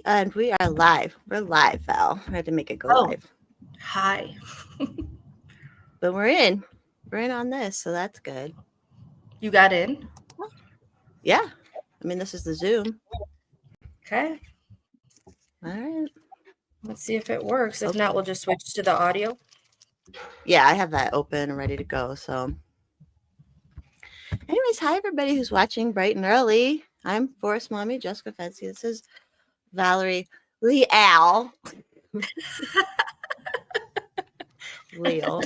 And we are live. We're live, Val. I had to make it go live. Hi. But we're in. We're in on this, so that's good. You got in? Yeah. I mean, this is the Zoom. Okay. All right. Let's see if it works. If not, we'll just switch to the audio. Yeah, I have that open and ready to go. So, anyways, hi, everybody who's watching bright and early. I'm Forest Mommy, Jessica Fancy. This is Valerie Leal. Leo.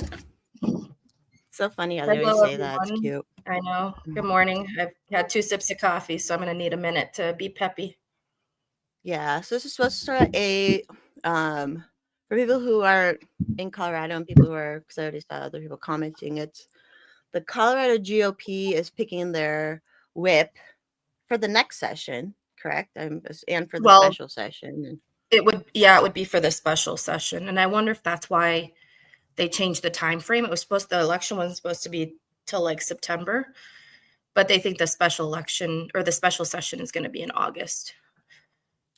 So funny how they always say that. It's cute. I know. Good morning. I've had 2 sips of coffee, so I'm going to need a minute to be peppy. Yeah, so this is supposed to start for people who are in Colorado and people who are, because I already saw other people commenting, it's the Colorado GOP is picking their whip for the next session, correct? And for the special session. It would be for the special session. And I wonder if that's why they changed the time frame. The election wasn't supposed to be till like September, but they think the special election or the special session is going to be in August.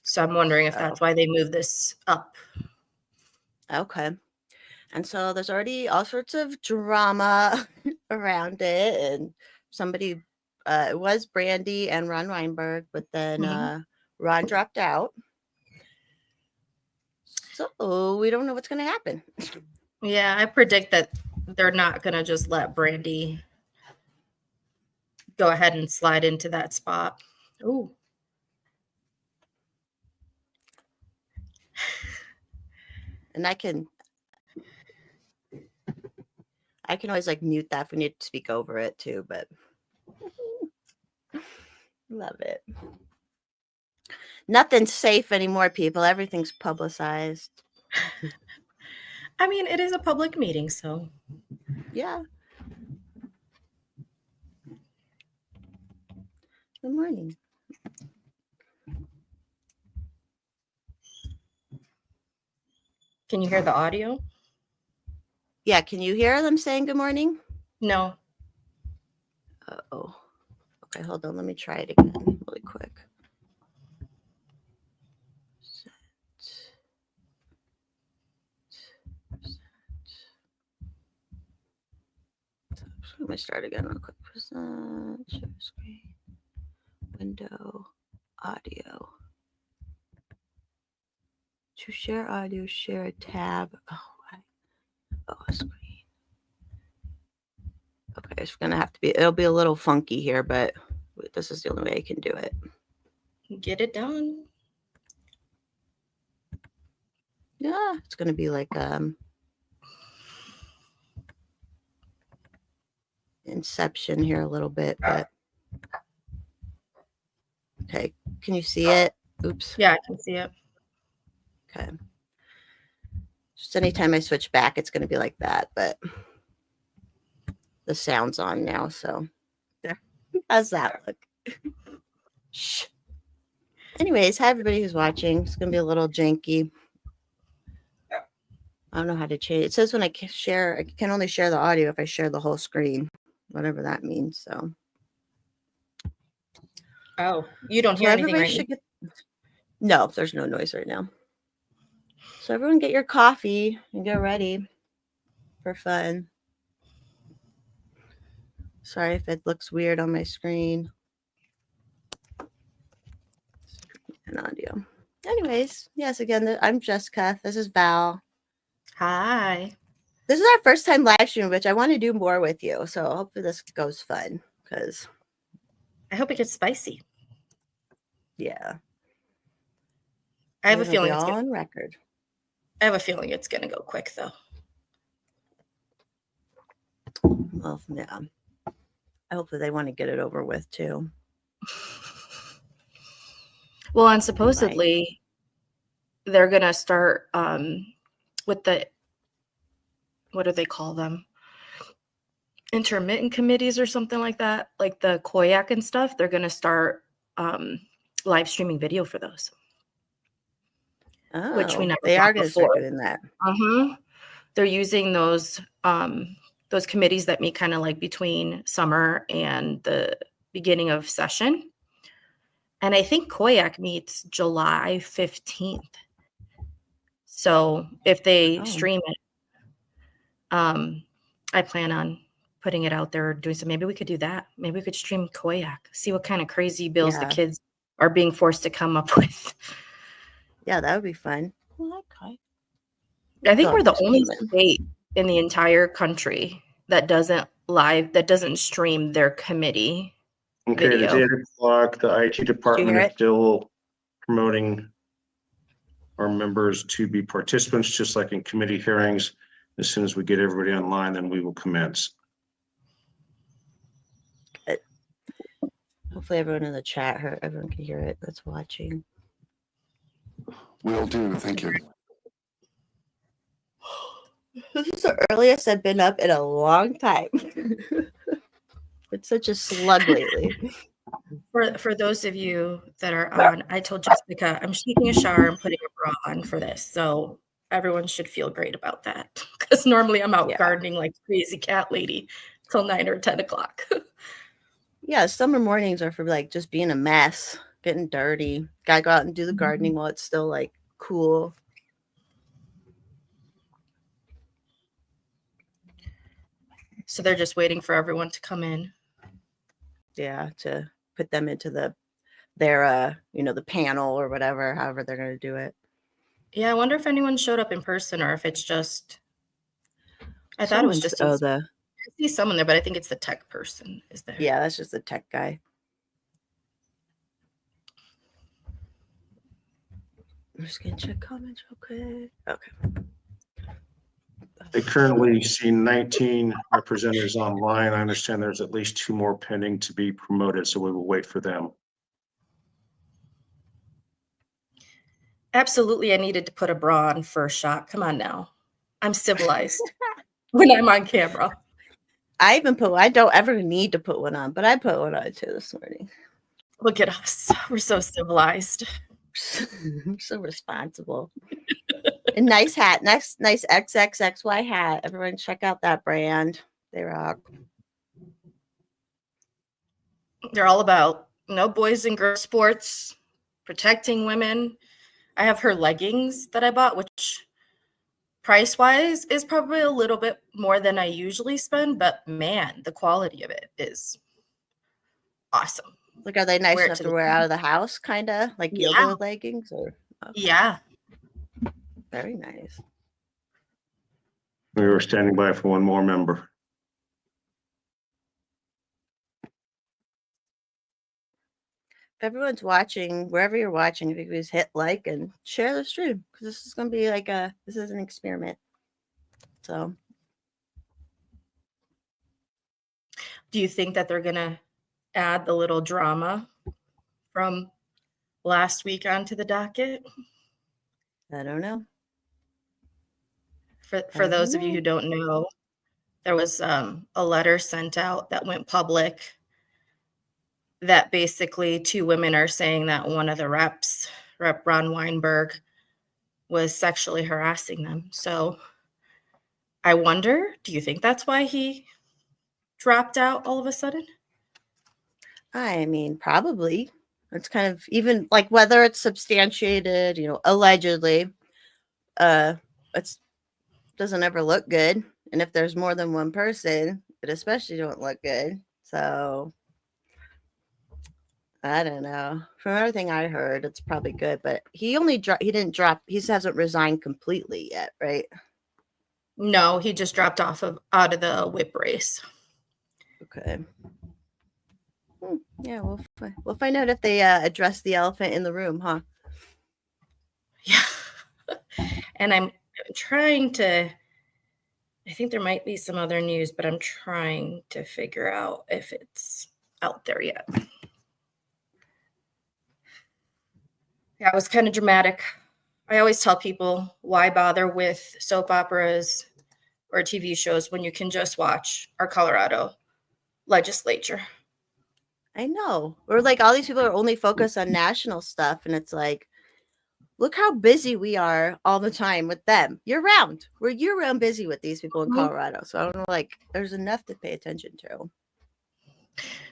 So I'm wondering if that's why they moved this up. Okay. And so there's already all sorts of drama around it. And somebody, it was Brandy and Ron Weinberg, but then Ron dropped out. So we don't know what's going to happen. Yeah, I predict that they're not going to just let Brandy go ahead and slide into that spot. Ooh. And I can always like mute that if we need to speak over it too, but love it. Nothing's safe anymore, people. Everything's publicized. I mean, it is a public meeting, so. Yeah. Good morning. Can you hear the audio? Yeah, can you hear them saying good morning? No. Uh-oh. Okay, hold on. Let me try it again really quick. Let me start again real quick. Present, share screen, window, audio. To share audio, share a tab. A screen. Okay, it's gonna have to be. It'll be a little funky here, but this is the only way I can do it. Get it done. Yeah, it's gonna be like Inception here a little bit, but okay. Can you see it? Oops. Yeah, I can see it. Okay. Just anytime I switch back, it's gonna be like that, but the sound's on now, so there. How's that look? Shh. Anyways, hi everybody who's watching. It's gonna be a little janky. I don't know how to change. It says when I can only share the audio if I share the whole screen, whatever that means. So. Oh, you don't hear anything right now? No, there's no noise right now. So everyone get your coffee and get ready for fun. Sorry if it looks weird on my screen. And audio. Anyways, yes, again, I'm Jessica. This is Val. Hi. This is our first time live stream, which I want to do more with you. So hopefully this goes fun because I hope it gets spicy. Yeah. I have a feeling it's on record. I have a feeling it's going to go quick, though. Well, yeah. Hopefully they want to get it over with, too. Well, and supposedly they're going to start with the, what do they call them? Intermittent committees or something like that, like the Koyak and stuff. They're going to start live streaming video for those. Oh, which we never they are going to start doing that. They're using those committees that meet kind of like between summer and the beginning of session. And I think Koyak meets July 15th. So if they stream it, I plan on putting it out there or doing so. Maybe we could do that. Maybe we could stream Koyak, see what kind of crazy bills the kids are being forced to come up with. Yeah, that would be fun. I think we're the only state in the entire country that doesn't stream their committee video. It's 8 o'clock. The IT department is still promoting our members to be participants, just like in committee hearings. As soon as we get everybody online, then we will commence. Good. Hopefully everyone in the chat, everyone can hear it that's watching. Will do. Thank you. This is the earliest I've been up in a long time. It's such a slug lately. For those of you that are on, I told Jessica I'm taking a shower and putting a bra on for this. So everyone should feel great about that. Because normally I'm out gardening like crazy cat lady till 9 or 10 o'clock. Yeah, summer mornings are for like just being a mess, getting dirty. Gotta go out and do the gardening while it's still like cool. So they're just waiting for everyone to come in. Yeah, to put them into their the panel or whatever, however they're gonna do it. Yeah, I wonder if anyone showed up in person or if it's just. I thought it was just. I see someone there, but I think it's the tech person is there. Yeah, that's just the tech guy. I'm just gonna check comments real quick. Okay. They currently see 19 representatives online. I understand there's at least 2 more pending to be promoted, so we will wait for them. Absolutely, I needed to put a bra on for a shot. Come on now. I'm civilized when I'm on camera. I don't ever need to put one on, but I put one on too this morning. Look at us. We're so civilized. I'm so responsible. And nice hat. Nice XXXY hat. Everyone check out that brand. They rock. They're all about no boys and girls sports, protecting women. I have her leggings that I bought, which price-wise is probably a little bit more than I usually spend, but man, the quality of it is awesome. Like, are they nice enough to wear out of the house, kind of like yoga leggings? Or yeah, very nice. We were standing by for one more member. If everyone's watching, wherever you're watching, if you could just hit like and share the stream, because this is going to be like this is an experiment. So, do you think that they're going to add the little drama from last week onto the docket? I don't know. For those of you who don't know, there was a letter sent out that went public that basically 2 women are saying that one of the Rep Ron Weinberg, was sexually harassing them. So I wonder, do you think that's why he dropped out all of a sudden? I mean, probably. It's kind of even like whether it's substantiated, allegedly, it doesn't ever look good. And if there's more than one person, it especially don't look good. So I don't know. From everything I heard, it's probably good, but he hasn't resigned completely yet, right? No, he just dropped out of the whip race. Okay. Yeah, we'll find out if they address the elephant in the room, huh? Yeah. And I'm trying to, I think there might be some other news, but I'm trying to figure out if it's out there yet. Yeah, it was kind of dramatic. I always tell people, why bother with soap operas or TV shows when you can just watch our Colorado legislature? I know. Or like all these people are only focused on national stuff, and it's like, look how busy we are all the time with them. Year-round. We're year-round busy with these people in Colorado. So I don't know, like, there's enough to pay attention to.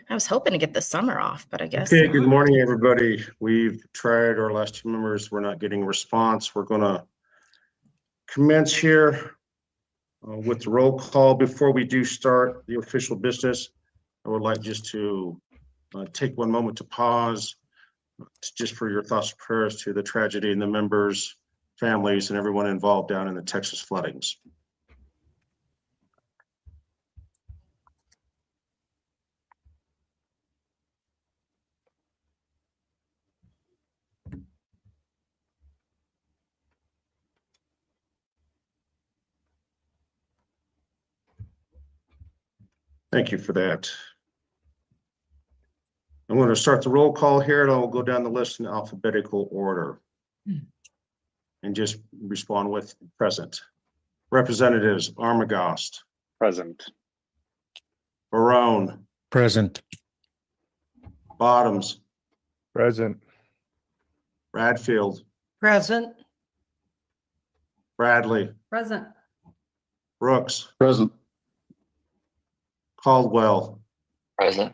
I was hoping to get the summer off, but I guess Okay, good not. morning, everybody. We've tried our last 2 members. We're not getting a response. We're gonna commence here with the roll call. Before we do start the official business, I would like just to take one moment to pause, just for your thoughts and prayers to the tragedy and the members, families, and everyone involved down in the Texas floodings. Thank you for that. I'm going to start the roll call here, and I'll go down the list in alphabetical order and just respond with present. Representatives Armagost, Present. Barone, Present. Bottoms, Present. Bradfield, Present. Bradley, Present. Brooks, Present. Caldwell, Present.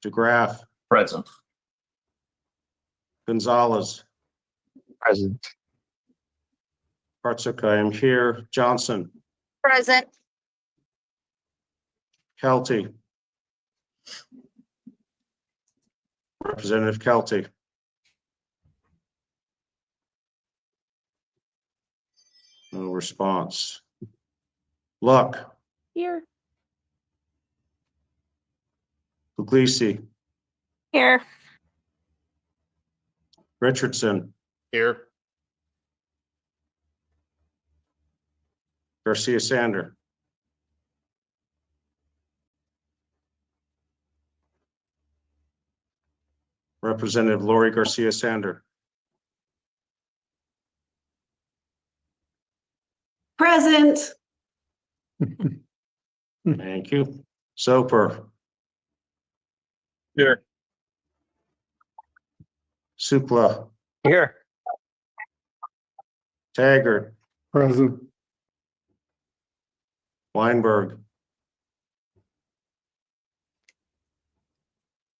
DeGraff, Present. Gonzalez, Present. Hartsook, I am here. Johnson, Present. Kelty, Representative Kelty. No response. Luck, Here. Puglisi, Here. Richardson, Here. Garcia Sander, Representative Lori Garcia Sander, Present. thank you. Soper, Here. Supla, Here. Taggart, Present. Weinberg,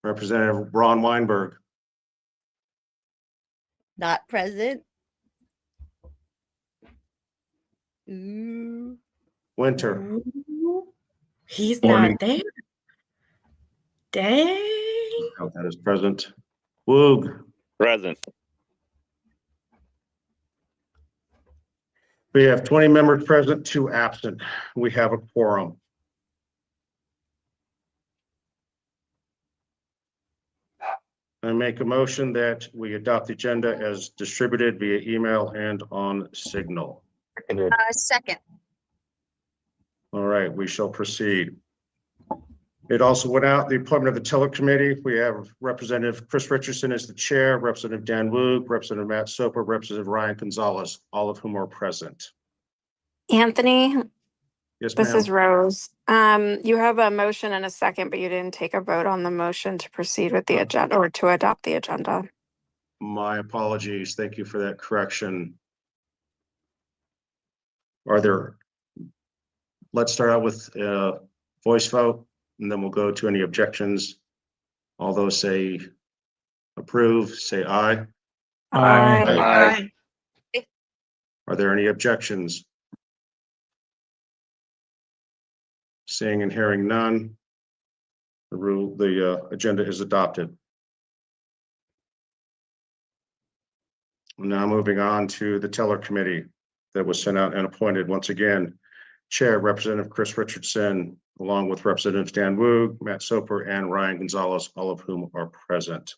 Representative Ron Weinberg, Not present. Ooh. Winter, He's Morning. not there. Dang. oh, that is present. Woog, Present. we have 20 members present, 2 absent. We have a quorum. I make a motion that we adopt the agenda as distributed via email and on Signal. Second. All right, we shall proceed. It also went out, the appointment of the teller committee. We have Representative Chris Richardson as the chair, Representative Dan Woog, Representative Matt Soper, Representative Ryan Gonzalez, all of whom are present. Anthony, Yes, this is ma'am. Rose. You have a motion and a second, but you didn't take a vote on the motion to proceed with the agenda or to adopt the agenda. My apologies. Thank you for that correction. Are there, let's start out with voice vote, and then we'll go to any objections. All those say approve, say aye. Aye. Aye. Are there any objections? Seeing and hearing none, the agenda is adopted. Now moving on to the teller committee that was sent out and appointed once again. Chair Representative Chris Richardson, along with Representatives Dan Woog, Matt Soper, and Ryan Gonzalez, all of whom are present.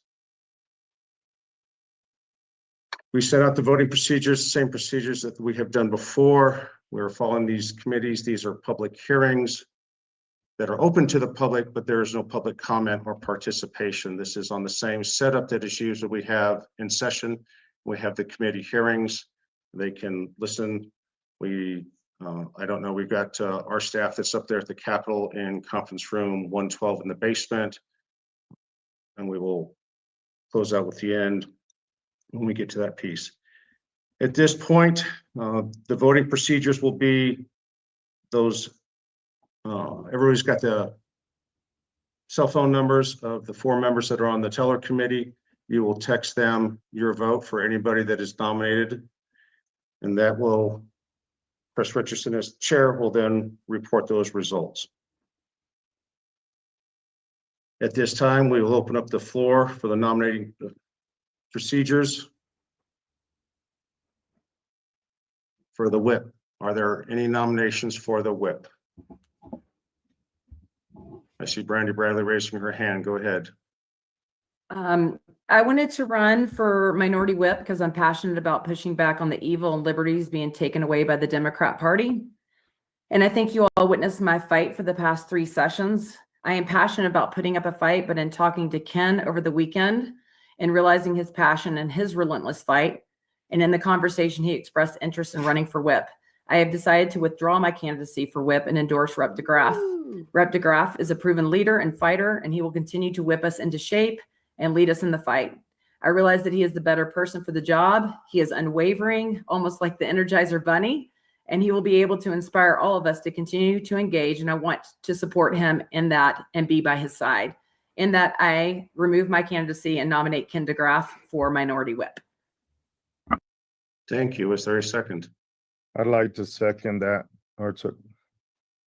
We set out the voting procedures, the same procedures that we have done before. We're following these committees. These are public hearings that are open to the public, but there is no public comment or participation. This is on the same setup that is used that we have in session. We have the committee hearings. They can listen. I don't know, we've got our staff that's up there at the Capitol in conference room 112 in the basement. And we will close out with the end when we get to that piece. At this point, the voting procedures will be those, everybody's got the cell phone numbers of the 4 members that are on the teller committee. You will text them your vote for anybody that is nominated. And that will, Chris Richardson as chair will then report those results. At this time, we will open up the floor for the nominating procedures for the whip. Are there any nominations for the whip? I see Brandy Bradley raising her hand. Go ahead. I wanted to run for minority whip because I'm passionate about pushing back on the evil and liberties being taken away by the Democrat Party. And I think you all witnessed my fight for the past 3 sessions. I am passionate about putting up a fight, but in talking to Ken over the weekend and realizing his passion and his relentless fight, and in the conversation he expressed interest in running for whip, I have decided to withdraw my candidacy for whip and endorse Rep. DeGraff. Rep. DeGraff is a proven leader and fighter, and he will continue to whip us into shape and lead us in the fight. I realize that he is the better person for the job. He is unwavering, almost like the Energizer Bunny, and he will be able to inspire all of us to continue to engage. And I want to support him in that and be by his side. In that, I remove my candidacy and nominate Ken DeGraff for minority whip. Thank you. Is there a second? I'd like to second that.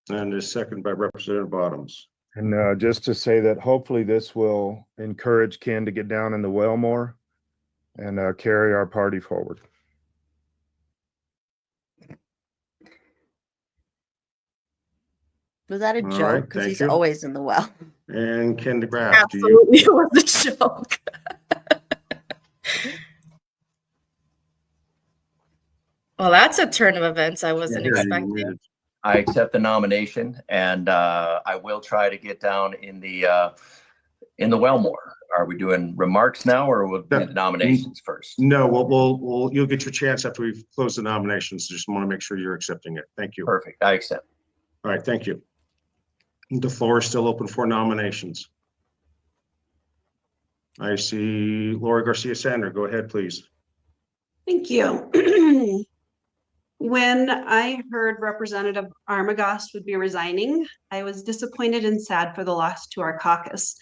And a second by Representative Bottoms. And just to say that hopefully this will encourage Ken to get down in the well more and carry our party forward. Was that a All joke? right, Because thank he's you. always in the well. And Ken DeGraff, do you? Absolutely, it was a joke. Well, that's a turn of events I wasn't Yeah, expecting. I accept the nomination, and I will try to get down in the well more. Are we doing remarks now, or will we do the nominations first? No, you'll get your chance after we've closed the nominations. Just want to make sure you're accepting it. Thank you. Perfect. I accept. All right, thank you. The floor is still open for nominations. I see Lori Garcia Sander. Go ahead, please. Thank you. When I heard Representative Armagost would be resigning, I was disappointed and sad for the loss to our caucus.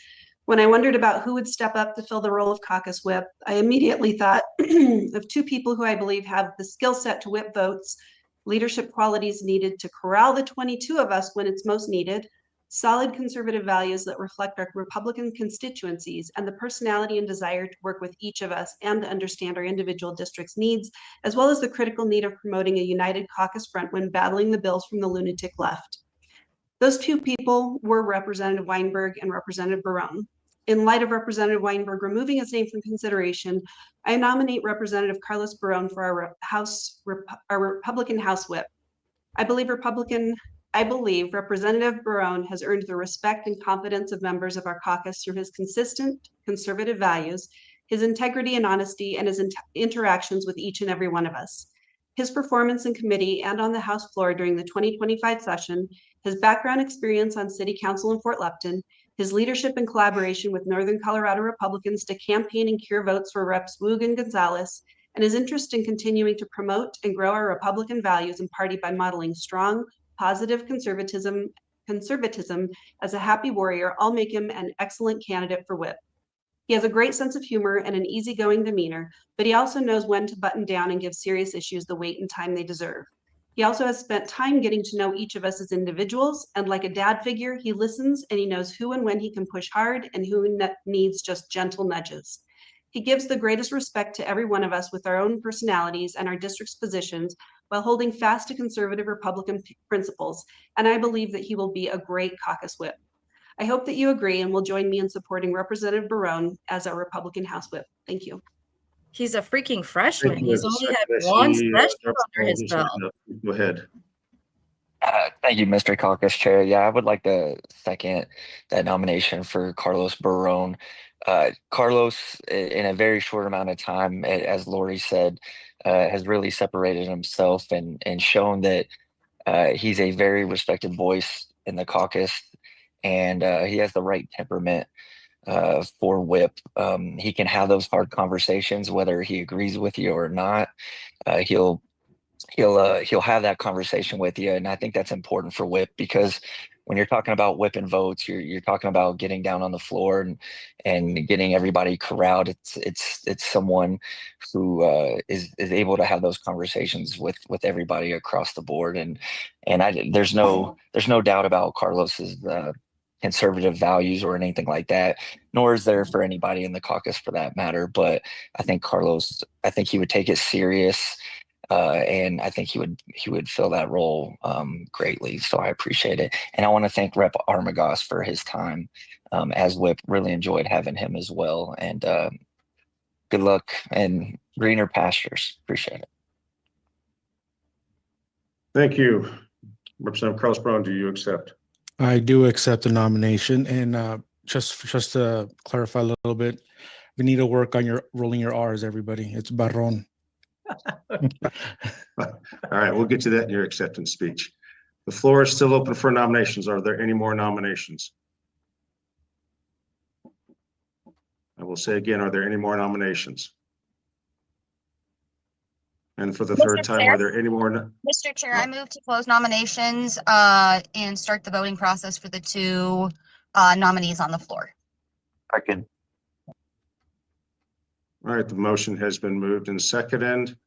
When I wondered about who would step up to fill the role of caucus whip, I immediately thought of 2 people who I believe have the skill set to whip votes, leadership qualities needed to corral the 22 of us when it's most needed, solid conservative values that reflect our Republican constituencies, and the personality and desire to work with each of us and to understand our individual district's needs, as well as the critical need of promoting a united caucus front when battling the bills from the lunatic left. Those 2 people were Representative Weinberg and Representative Barone. In light of Representative Weinberg removing his name from consideration, I nominate Representative Carlos Barone for our Republican House Whip. I believe Representative Barone has earned the respect and confidence of members of our caucus through his consistent conservative values, his integrity and honesty, and his interactions with each and every one of us. His performance in committee and on the House floor during the 2025 session, his background experience on City Council in Fort Lupton, his leadership and collaboration with Northern Colorado Republicans to campaign and cure votes for Reps. Woog and Gonzalez, and his interest in continuing to promote and grow our Republican values and party by modeling strong, positive conservatism as a happy warrior, all make him an excellent candidate for whip. He has a great sense of humor and an easygoing demeanor, but he also knows when to button down and give serious issues the weight and time they deserve. He also has spent time getting to know each of us as individuals, and like a dad figure, he listens and he knows who and when he can push hard and who needs just gentle nudges. He gives the greatest respect to every one of us with our own personalities and our district's positions while holding fast to conservative Republican principles, and I believe that he will be a great caucus whip. I hope that you agree and will join me in supporting Representative Barone as our Republican House Whip. Thank you. He's a freaking freshman. Thank you. He's only had I see, one session under his belt. Go ahead. Thank you, Mr. Caucus Chair. Yeah, I would like to second that nomination for Carlos Barone. Carlos, in a very short amount of time, as Lori said, has really separated himself and shown that he's a very respected voice in the caucus, and he has the right temperament for whip. He can have those hard conversations, whether he agrees with you or not. He'll have that conversation with you, and I think that's important for whip because when you're talking about whipping votes, you're talking about getting down on the floor and getting everybody corralled. It's someone who is able to have those conversations with everybody across the board. And there's no doubt about Carlos's conservative values or anything like that, nor is there for anybody in the caucus for that matter. But I think he would take it serious. And I think he would fill that role greatly. So I appreciate it. And I want to thank Rep. Armagost for his time as whip. Really enjoyed having him as well. And good luck and greener pastures. Appreciate it. Thank you. Representative Carlos Brown, do you accept? I do accept the nomination. And just to clarify a little bit, we need to work on rolling your R's, everybody. It's Barron. All right, we'll get to that in your acceptance speech. The floor is still open for nominations. Are there any more nominations? I will say again, are there any more nominations? And for the third time, Chair? are there any more? Mr. Chair, I move to close nominations and start the voting process for the two nominees on the floor. Second. All right, the motion has been moved and seconded.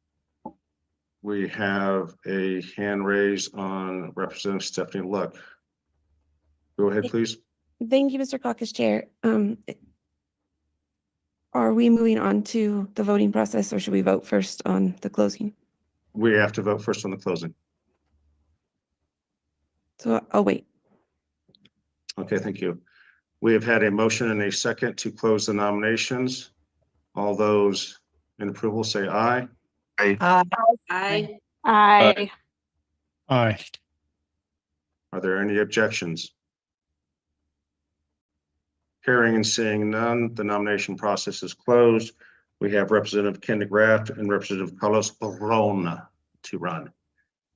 We have a hand raised on Representative Stephanie Luck. Go ahead, please. Thank you, Mr. Caucus Chair. Are we moving on to the voting process, or should we vote first on the closing? We have to vote first on the closing. So I'll wait. Okay, thank you. We have had a motion and a second to close the nominations. All those in approval say aye. Aye. Aye. Aye. Are there any objections? Hearing and seeing none, the nomination process is closed. We have Representative Ken DeGraft and Representative Carlos Barron to run.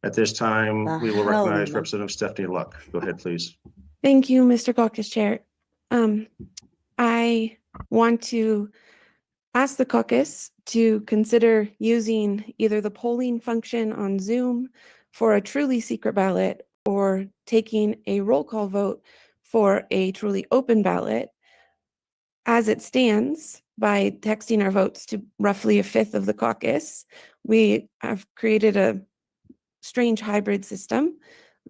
At this time, we will recognize Representative Stephanie Luck. Go ahead, please. Thank you, Mr. Caucus Chair. I want to ask the caucus to consider using either the polling function on Zoom for a truly secret ballot or taking a roll call vote for a truly open ballot. As it stands, by texting our votes to roughly a fifth of the caucus, we have created a strange hybrid system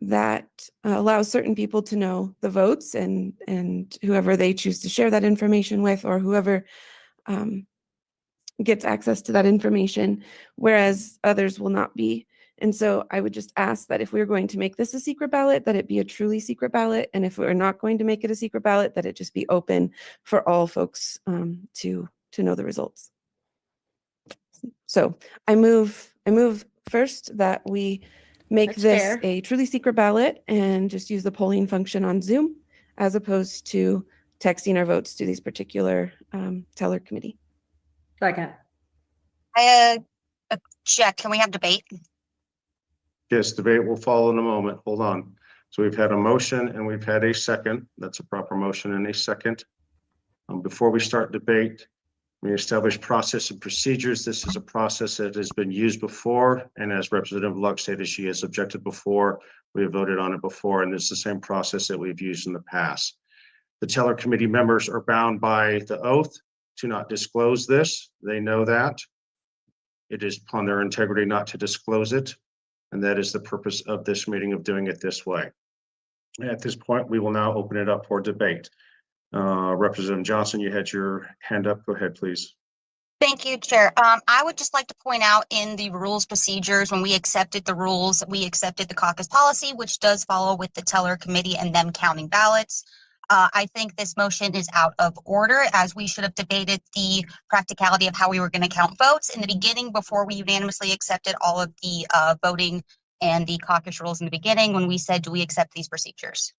that allows certain people to know the votes and whoever they choose to share that information with, or whoever gets access to that information, whereas others will not be. And so I would just ask that if we're going to make this a secret ballot, that it be a truly secret ballot. And if we're not going to make it a secret ballot, that it just be open for all folks to know the results. So I move first that we make That's this fair. a truly secret ballot and just use the polling function on Zoom, as opposed to texting our votes to these particular teller committee. Second. I object. Can we have debate? Yes, debate will follow in a moment. Hold on. So we've had a motion and we've had a second. That's a proper motion and a second. Before we start debate, we establish process and procedures. This is a process that has been used before. And as Representative Luck stated, she has objected before. We have voted on it before, and it's the same process that we've used in the past. The teller committee members are bound by the oath to not disclose this. They know that. It is upon their integrity not to disclose it. And that is the purpose of this meeting, of doing it this way. At this point, we will now open it up for debate. Representative Johnson, you had your hand up. Go ahead, please. Thank you, Chair. I would just like to point out in the rules procedures, when we accepted the rules, we accepted the caucus policy, which does follow with the teller committee and them counting ballots. I think this motion is out of order, as we should have debated the practicality of how we were going to count votes in the beginning before we unanimously accepted all of the voting and the caucus rules in the beginning, when we said, do we accept these procedures?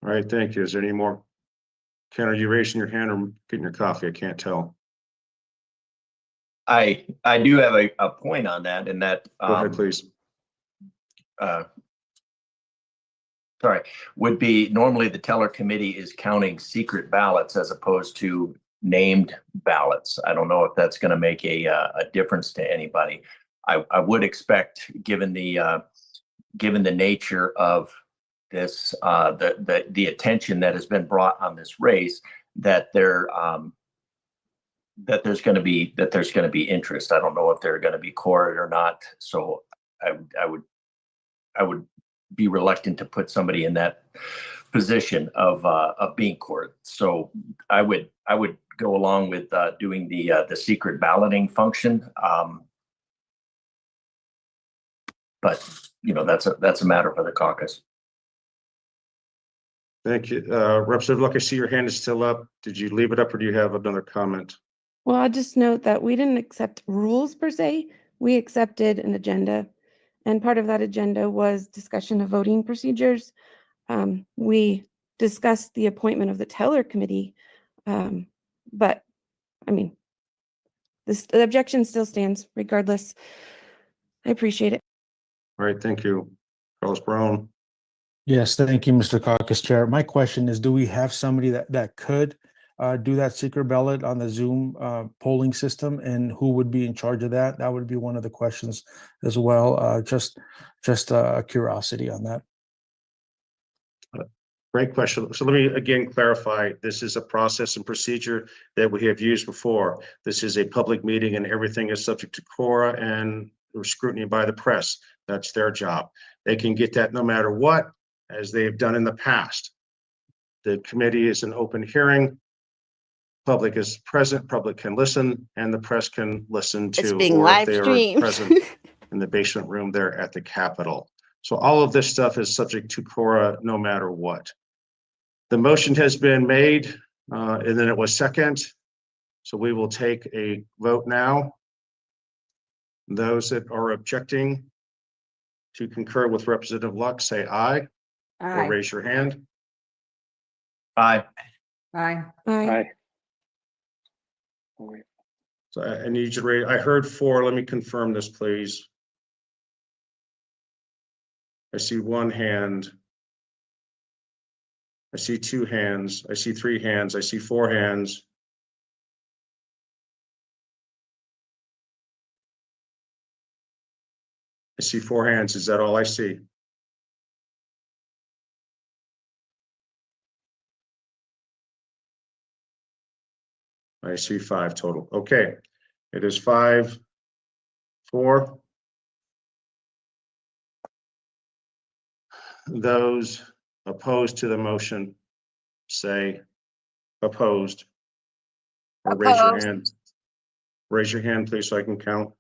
All right, thank you. Is there any more? Ken, are you raising your hand or getting your coffee? I can't tell. I do have a point on that, and that Go ahead, please. Sorry, would be normally the teller committee is counting secret ballots as opposed to named ballots. I don't know if that's going to make a difference to anybody. I would expect, given the given the nature of this, the attention that has been brought on this race, that there's going to be interest. I don't know if they're going to be courted or not. So I would be reluctant to put somebody in that position of being courted. So I would go along with doing the secret balloting function. But that's a matter for the caucus. Thank you. Representative Luck, I see your hand is still up. Did you leave it up or do you have another comment? Well, I'll just note that we didn't accept rules per se. We accepted an agenda. And part of that agenda was discussion of voting procedures. We discussed the appointment of the teller committee. But I mean, the objection still stands regardless. I appreciate it. All right, thank you. Carlos Brown. Yes, thank you, Mr. Caucus Chair. My question is, do we have somebody that could do that secret ballot on the Zoom polling system, and who would be in charge of that? That would be one of the questions as well. Just a curiosity on that. Great question. So let me again clarify, this is a process and procedure that we have used before. This is a public meeting and everything is subject to quora and scrutiny by the press. That's their job. They can get that no matter what, as they've done in the past. The committee is an open hearing. Public is present, public can listen, and the press can listen It's too. being or if live they are streamed. present in the basement room there at the Capitol. So all of this stuff is subject to quora no matter what. The motion has been made and then it was second. So we will take a vote now. Those that are objecting to concur with Representative Luck, say aye or Aye. raise your hand. Aye. Aye. Aye. So I need you to raise, I heard 4. Let me confirm this, please. I see 1 hand. I see 2 hands. I see 3 hands. I see 4 hands. I see 4 hands. Is that all I see? I see 5 total. Okay. It is 5-4. Those opposed to the motion say opposed. Or raise your Opposed. hand. Raise your hand, please, so I can count.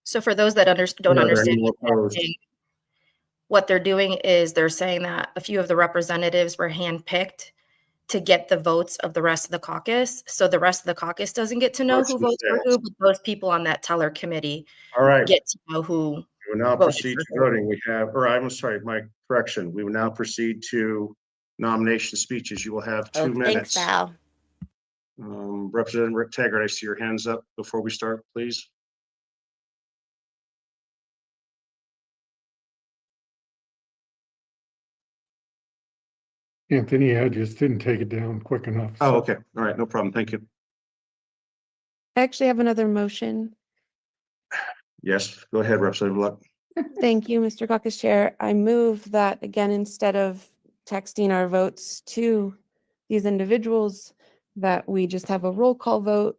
So for those that don't Are there understand any more opposed? what they're doing is they're saying that a few of the representatives were handpicked to get the votes of the rest of the caucus. So the rest of the caucus doesn't get to know who Motion votes for fails. who, but those people on that teller committee All right. get to know who We will now voted proceed for to who. voting. We have, or I'm sorry, my correction. We will now proceed to nomination speeches. You will have 2 Oh, minutes. thanks, Val. Representative Rick Taggart, I see your hands up before we start, please. Anthony, I just didn't take it down quick enough. Oh, so- okay. All right. No problem. Thank you. I actually have another motion. Yes, go ahead, Representative Luck. Thank you, Mr. Caucus Chair. I move that again, instead of texting our votes to these individuals, that we just have a roll call vote,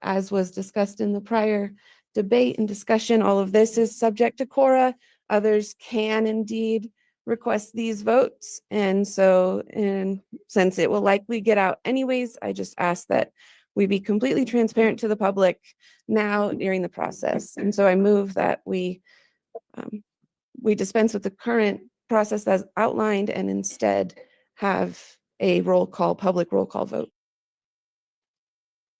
as was discussed in the prior debate and discussion. All of this is subject to quora. Others can indeed request these votes. And so, and since it will likely get out anyways, I just ask that we be completely transparent to the public now during the process. And so I move that we dispense with the current process as outlined and instead have a public roll call vote.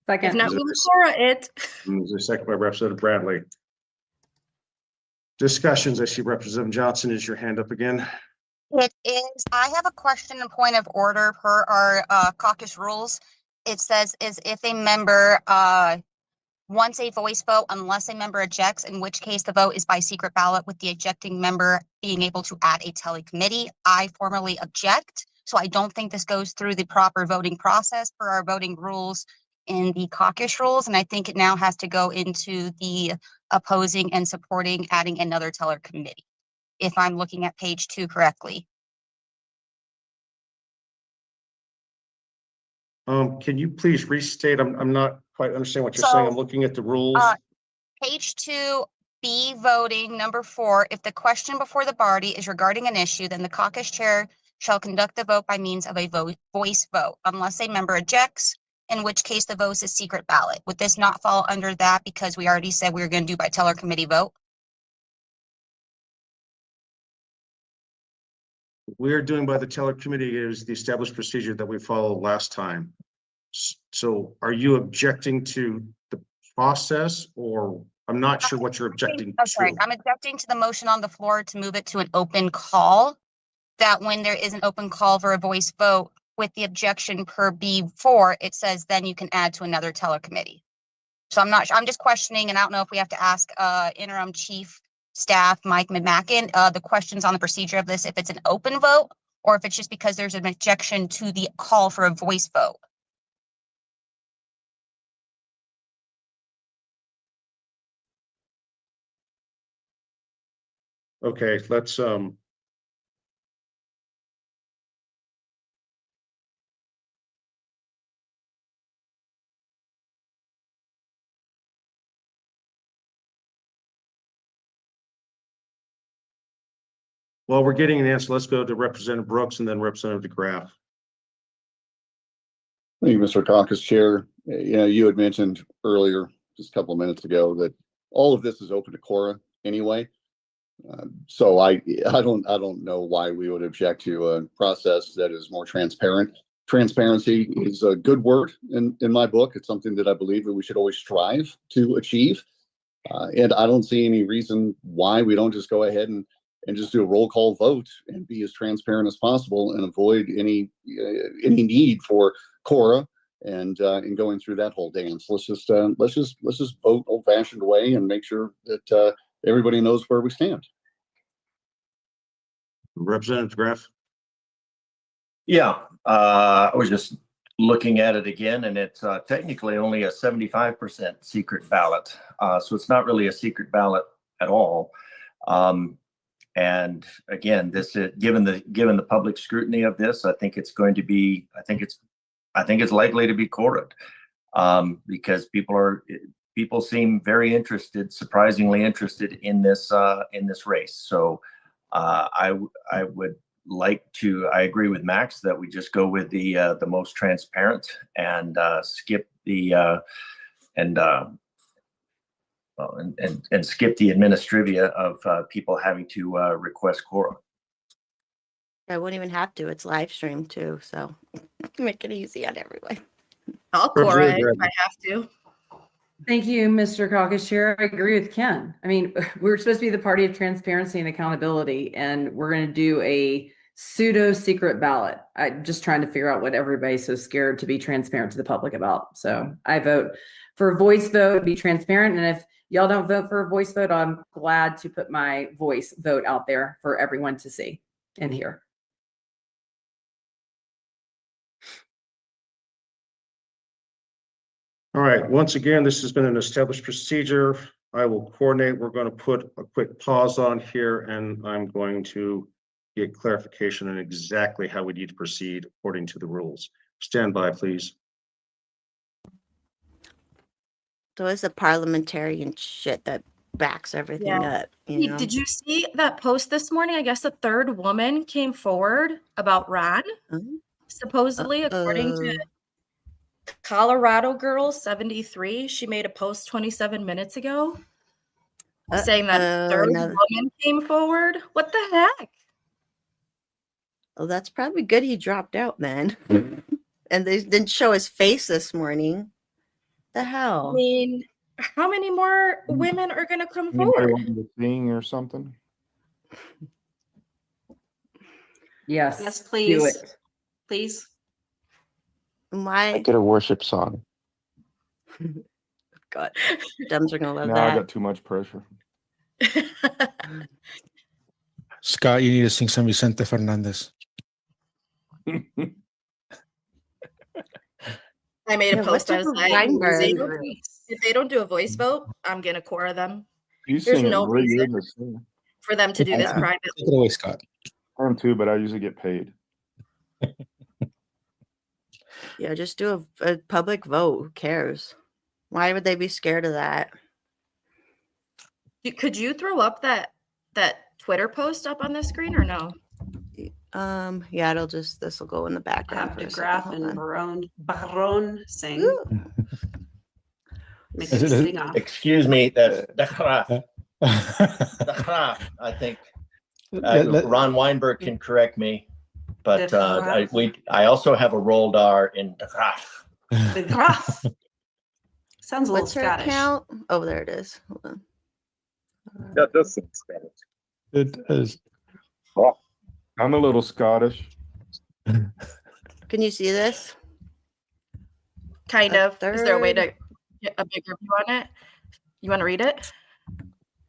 If Second. not, Is we it- will quora it. There's a second by Representative Bradley. Discussions. I see Representative Johnson. Is your hand up again? It is, I have a question and point of order per our caucus rules. It says is if a member once a voice vote unless a member ejects, in which case the vote is by secret ballot with the ejecting member being able to add a tele committee. I formally object. So I don't think this goes through the proper voting process for our voting rules in the caucus rules. And I think it now has to go into the opposing and supporting adding another teller committee, if I'm looking at page 2 correctly. Can you please restate? I'm not quite understanding what you're saying. I'm looking at the rules. Page 2B voting number 4, if the question before the body is regarding an issue, then the caucus chair shall conduct the vote by means of a voice vote, unless a member ejects, in which case the vote is secret ballot. Would this not fall under that because we already said we were going to do by teller committee vote? We're doing by the teller committee is the established procedure that we followed last time. So are you objecting to the process, or I'm not sure what you're objecting to? I'm objecting to the motion on the floor to move it to an open call, that when there is an open call for a voice vote with the objection per B4, it says then you can add to another teller committee. So I'm not sure. I'm just questioning, and I don't know if we have to ask interim chief staff Mike McMacken the questions on the procedure of this, if it's an open vote or if it's just because there's an objection to the call for a voice vote. Okay, let's while we're getting an answer, let's go to Representative Brooks and then Representative DeGraff. Thank you, Mr. Caucus Chair. You had mentioned earlier, just a couple of minutes ago, that all of this is open to Cora anyway. So I don't know why we would object to a process that is more transparent. Transparency is a good word in my book. It's something that I believe that we should always strive to achieve. And I don't see any reason why we don't just go ahead and just do a roll call vote and be as transparent as possible and avoid any need for Cora and going through that whole dance. Let's just vote old-fashioned way and make sure that everybody knows where we stand. Representative DeGraff. Yeah, I was just looking at it again, and it's technically only a 75% secret ballot. So it's not really a secret ballot at all. And again, this is given the public scrutiny of this, I think it's going to be, I think it's likely to be Cora, because people seem very interested, surprisingly interested in this race. So I would like to, I agree with Max that we just go with the most transparent and skip the and skip the administrivia of people having to request quorum. I wouldn't even have to. It's live streamed too, so make it easy on everyone. I'll Cora if I have to. Thank you, Mr. Caucus Chair. I agree with Ken. I mean, we're supposed to be the party of transparency and accountability, and we're going to do a pseudo secret ballot. I'm just trying to figure out what everybody's so scared to be transparent to the public about. So I vote for a voice vote, be transparent. And if y'all don't vote for a voice vote, I'm glad to put my voice vote out there for everyone to see and hear. All right, once again, this has been an established procedure. I will coordinate. We're going to put a quick pause on here, and I'm going to get clarification on exactly how we need to proceed according to the rules. Stand by, please. So it's the parliamentarian shit that backs everything up. You know? Did you see that post this morning? I guess the third woman came forward about Ron. Supposedly, according to Colorado Girl 73, she made a post 27 minutes ago saying that third woman came forward. What the heck? Oh, that's probably good he dropped out, man. And they didn't show his face this morning. The hell? I mean, how many more women are going to come Anybody forward? want me to sing or something? Yes. Yes, please. Do it. Please. My Get a worship song. God, Dems are gonna love Now I that. got too much pressure. Scott, you need to sing some Vicente Fernandez. I made a Yeah, post. what's I up was with like, Weinberg? if they don't do a voice vote, I'm gonna Cora them. You There's sing it no really reason good to sing. for them to do this Yeah. privately. Take it away, Scott. I am too, but I usually get paid. Yeah, just do a public vote. Who cares? Why would they be scared of that? Could you throw up that Twitter post up on the screen or no? Yeah, this will go in the background Have for de a second. Graaf Hold and on. Baron sing. Ooh. Make Is it it a- sing off. Excuse me, that's the Graaf. The Graaf, I think. Ron Weinberg can correct me, but I also have a rolled R in the Graaf. De Graaf. Sounds a little What's her Scottish. account? Oh, there it is. Hold on. That does sound Scottish. It is. I'm a little Scottish. Can you see this? Kind A of. Is there a way third- to get a bigger view on it? You want to read it?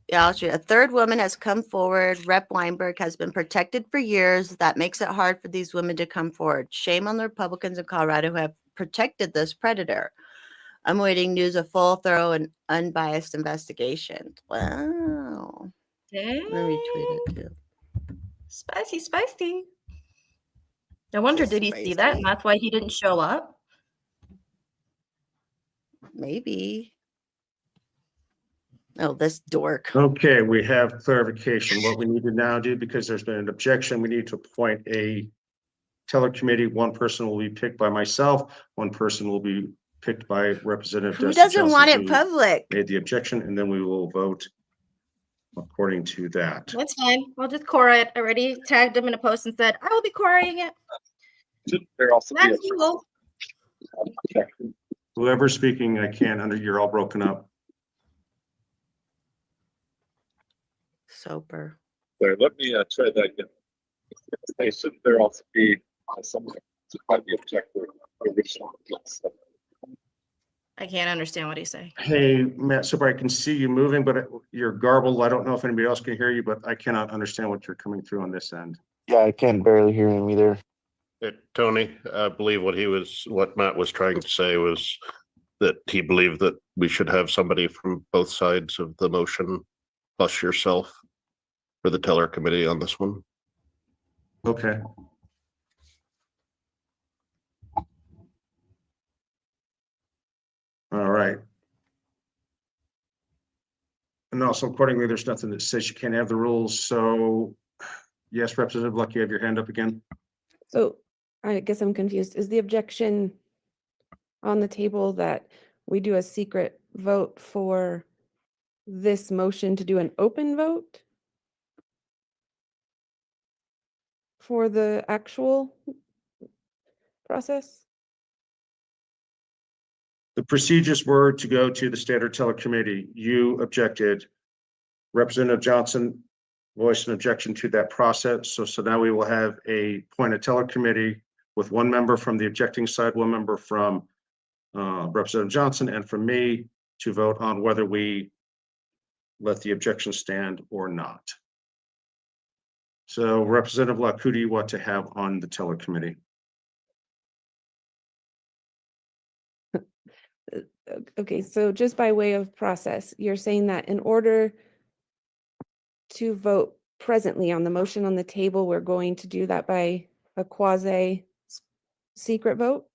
Yeah, I'll show you. A third woman has come forward. Rep. Weinberg has been protected for years. That makes it hard for these women to come forward. Shame on the Republicans in Colorado who have protected this predator. I'm waiting news of full, thorough, and unbiased investigation. Wow. Dang. Let me retweet it too. Spicy, spicy. I wonder, Just did he see that spicy. and that's why he didn't show up? Maybe. Oh, this dork. Okay, we have clarification. What we need to now do, because there's been an objection, we need to appoint a teller committee. One person will be picked by myself. One person will be picked by Representative. Who Dustin doesn't want Johnson, it who public? made the objection, and then we will vote according to that. That's fine. I'll just Cora it. I already tagged him in a post and said, I will be Coraing it. There also be That's cool. Whoever's speaking, I can't under, you're all broken up. Soper. Sorry, let me try that again. They should there also be someone to find the objector original. I can't understand what he's saying. Hey, Matt Soper, I can see you moving, but you're garbled. I don't know if anybody else can hear you, but I cannot understand what you're coming through on this end. Yeah, I can barely hear him either. Tony, I believe what Matt was trying to say was that he believed that we should have somebody from both sides of the motion, plus yourself, for the teller committee on this one. Okay. All right. And also accordingly, there's nothing that says you can't have the rules. So yes, Representative Luck, you have your hand up again. So I guess I'm confused. Is the objection on the table that we do a secret vote for this motion to do an open vote for the actual process? The procedures were to go to the standard teller committee. You objected. Representative Johnson voiced an objection to that process. So now we will have a appointed teller committee with one member from the objecting side, one member from Representative Johnson, and from me to vote on whether we let the objection stand or not. So Representative Luck, who do you want to have on the teller committee? Okay, so just by way of process, you're saying that in order to vote presently on the motion on the table, we're going to do that by a quasi secret vote?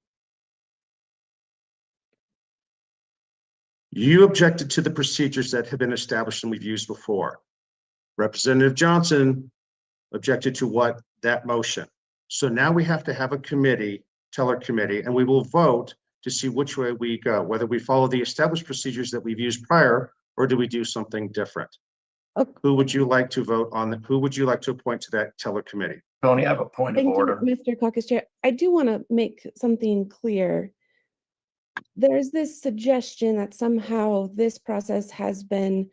You objected to the procedures that have been established and we've used before. Representative Johnson objected to what that motion. So now we have to have a committee, teller committee, and we will vote to see which way we go, whether we follow the established procedures that we've used prior, or do we do something different? Okay. Who would you like to vote on? Who would you like to appoint to that teller committee? Tony, I have a point of Thank you, order. Mr. Caucus Chair. I do want to make something clear. There's this suggestion that somehow this process has been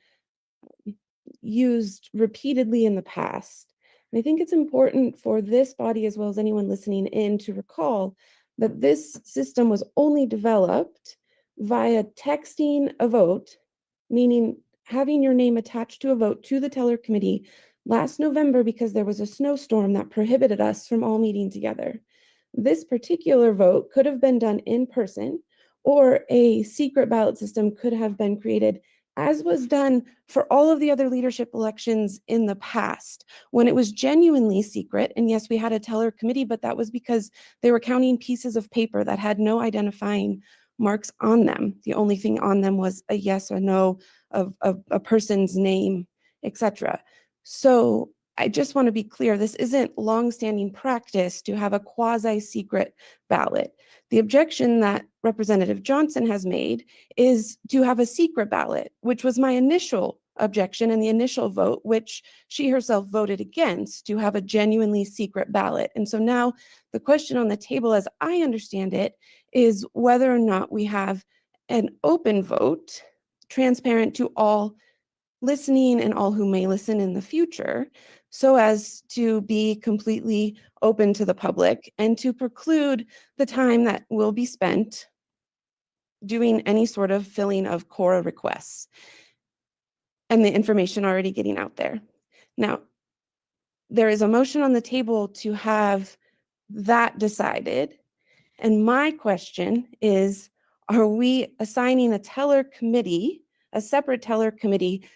used repeatedly in the past. And I think it's important for this body, as well as anyone listening in, to recall that this system was only developed via texting a vote, meaning having your name attached to a vote to the teller committee last November because there was a snowstorm that prohibited us from all meeting together. This particular vote could have been done in person, or a secret ballot system could have been created, as was done for all of the other leadership elections in the past, when it was genuinely secret. And yes, we had a teller committee, but that was because they were counting pieces of paper that had no identifying marks on them. The only thing on them was a yes or no of a person's name, etc. So I just want to be clear, this isn't longstanding practice to have a quasi-secret ballot. The objection that Representative Johnson has made is to have a secret ballot, which was my initial objection in the initial vote, which she herself voted against, to have a genuinely secret ballot. And so now the question on the table, as I understand it, is whether or not we have an open vote, transparent to all listening and all who may listen in the future, so as to be completely open to the public and to preclude the time that will be spent doing any sort of filling of Cora requests and the information already getting out there. Now, there is a motion on the table to have that decided. And my question is, are we assigning a teller committee, a separate teller committee,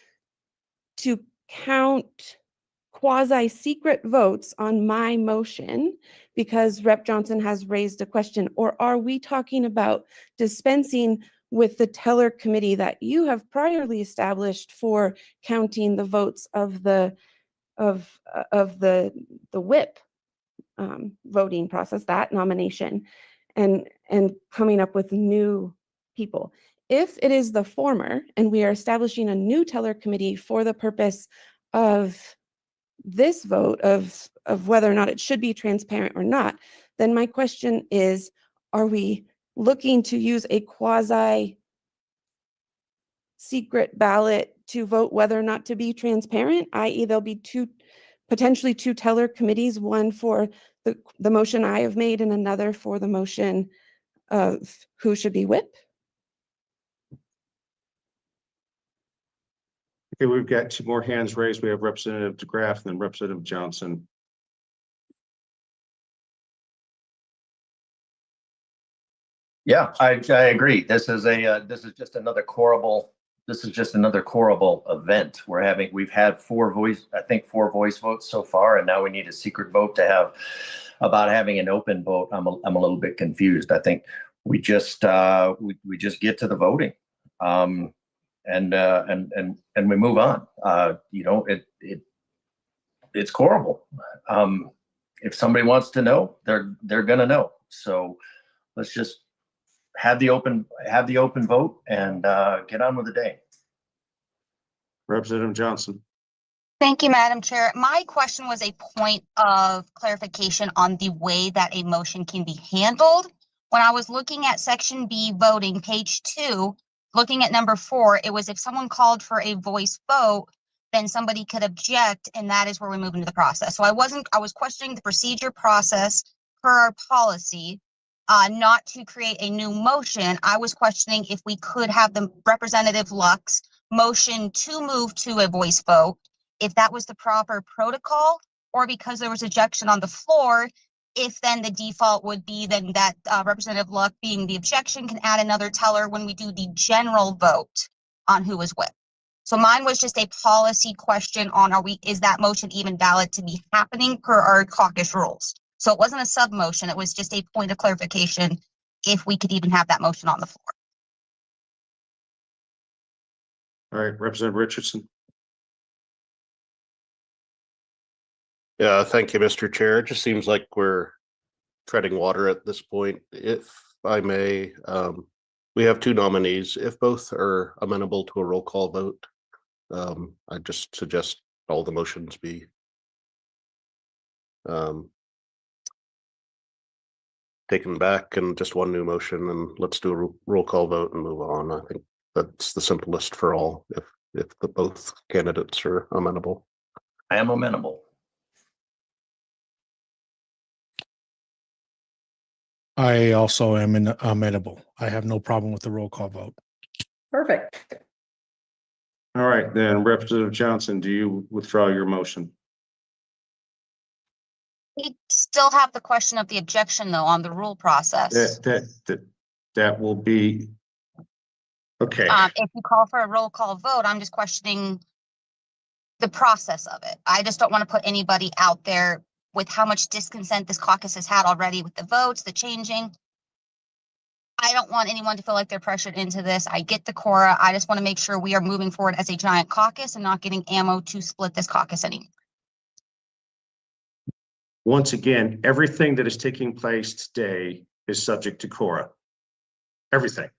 to count quasi-secret votes on my motion because Rep. Johnson has raised a question? Or are we talking about dispensing with the teller committee that you have priorly established for counting the votes of the whip voting process, that nomination, and coming up with new people? If it is the former, and we are establishing a new teller committee for the purpose of this vote of whether or not it should be transparent or not, then my question is, are we looking to use a quasi secret ballot to vote whether or not to be transparent, i.e. there'll be potentially two teller committees, one for the motion I have made and another for the motion of who should be whip? Okay, we've got two more hands raised. We have Representative DeGraff and then Representative Johnson. Yeah, I agree. This is just another horrible event. We've had four voice votes so far, and now we need a secret vote to have about having an open vote. I'm a little bit confused. I think we just get to the voting, and we move on. It's horrible. If somebody wants to know, they're gonna know. So let's just have the open vote and get on with the day. Representative Johnson. Thank you, Madam Chair. My question was a point of clarification on the way that a motion can be handled. When I was looking at section B voting, page 2, looking at number 4, it was if someone called for a voice vote, then somebody could object, and that is where we move into the process. So I was questioning the procedure process per our policy, not to create a new motion. I was questioning if we could have the Representative Lux motion to move to a voice vote, if that was the proper protocol, or because there was ejection on the floor, if then the default would be then that Representative Luck, being the objection, can add another teller when we do the general vote on who is whip. So mine was just a policy question on is that motion even valid to be happening per our caucus rules? So it wasn't a sub motion, it was just a point of clarification if we could even have that motion on the floor. All right, Representative Richardson. Yeah, thank you, Mr. Chair. It just seems like we're treading water at this point. If I may, we have two nominees. If both are amenable to a roll call vote, I just suggest all the motions be taken back and just one new motion, and let's do a roll call vote and move on. I think that's the simplest for all, if the both candidates are amenable. I am amenable. I also am amenable. I have no problem with the roll call vote. Perfect. All right, then Representative Johnson, do you withdraw your motion? We still have the question of the objection though on the rule process. That will be, okay. If you call for a roll call vote, I'm just questioning the process of it. I just don't want to put anybody out there with how much disconsent this caucus has had already with the votes, the changing. I don't want anyone to feel like they're pressured into this. I get the Cora. I just want to make sure we are moving forward as a giant caucus and not getting ammo to split this caucus anymore. Once again, everything that is taking place today is subject to Cora. Everything.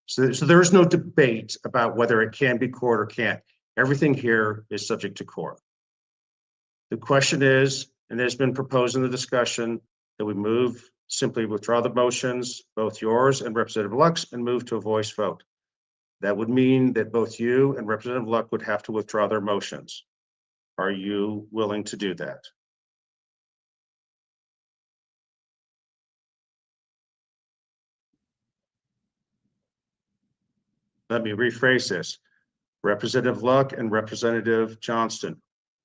So there is no debate about whether it can be Cora or can't. Everything here is subject to Cora. The question is, and it has been proposed in the discussion, that we simply withdraw the motions, both yours and Representative Luck's, and move to a voice vote. That would mean that both you and Representative Luck would have to withdraw their motions. Are you willing to do that? Let me rephrase this. Representative Luck and Representative Johnston,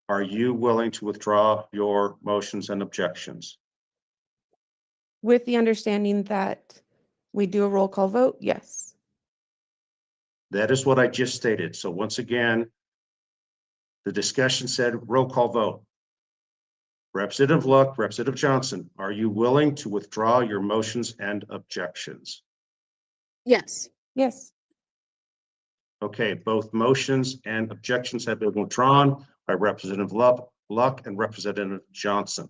are you willing to withdraw your motions and objections? With the understanding that we do a roll call vote, yes. That is what I just stated. So once again, the discussion said roll call vote. Representative Luck, Representative Johnson, are you willing to withdraw your motions and objections? Yes. Yes. Okay, both motions and objections have been withdrawn by Representative Luck and Representative Johnson.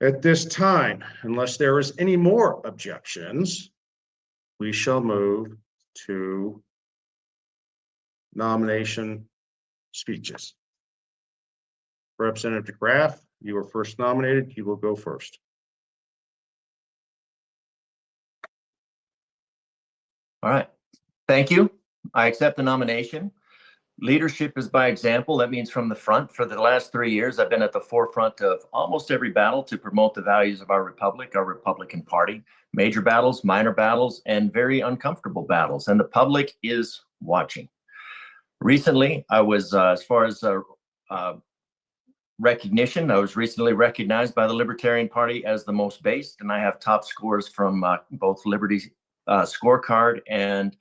At this time, unless there is any more objections, we shall move to nomination speeches. Representative DeGraff, you were first nominated. You will go first. All right. Thank you. I accept the nomination. Leadership is by example. That means from the front. For the last 3 years, I've been at the forefront of almost every battle to promote the values of our republic, our Republican Party. Major battles, minor battles, and very uncomfortable battles. And the public is watching. Recently, I was, as far as recognition, I was recently recognized by the Libertarian Party as the most based, and I have top scores from both Liberty's scorecard and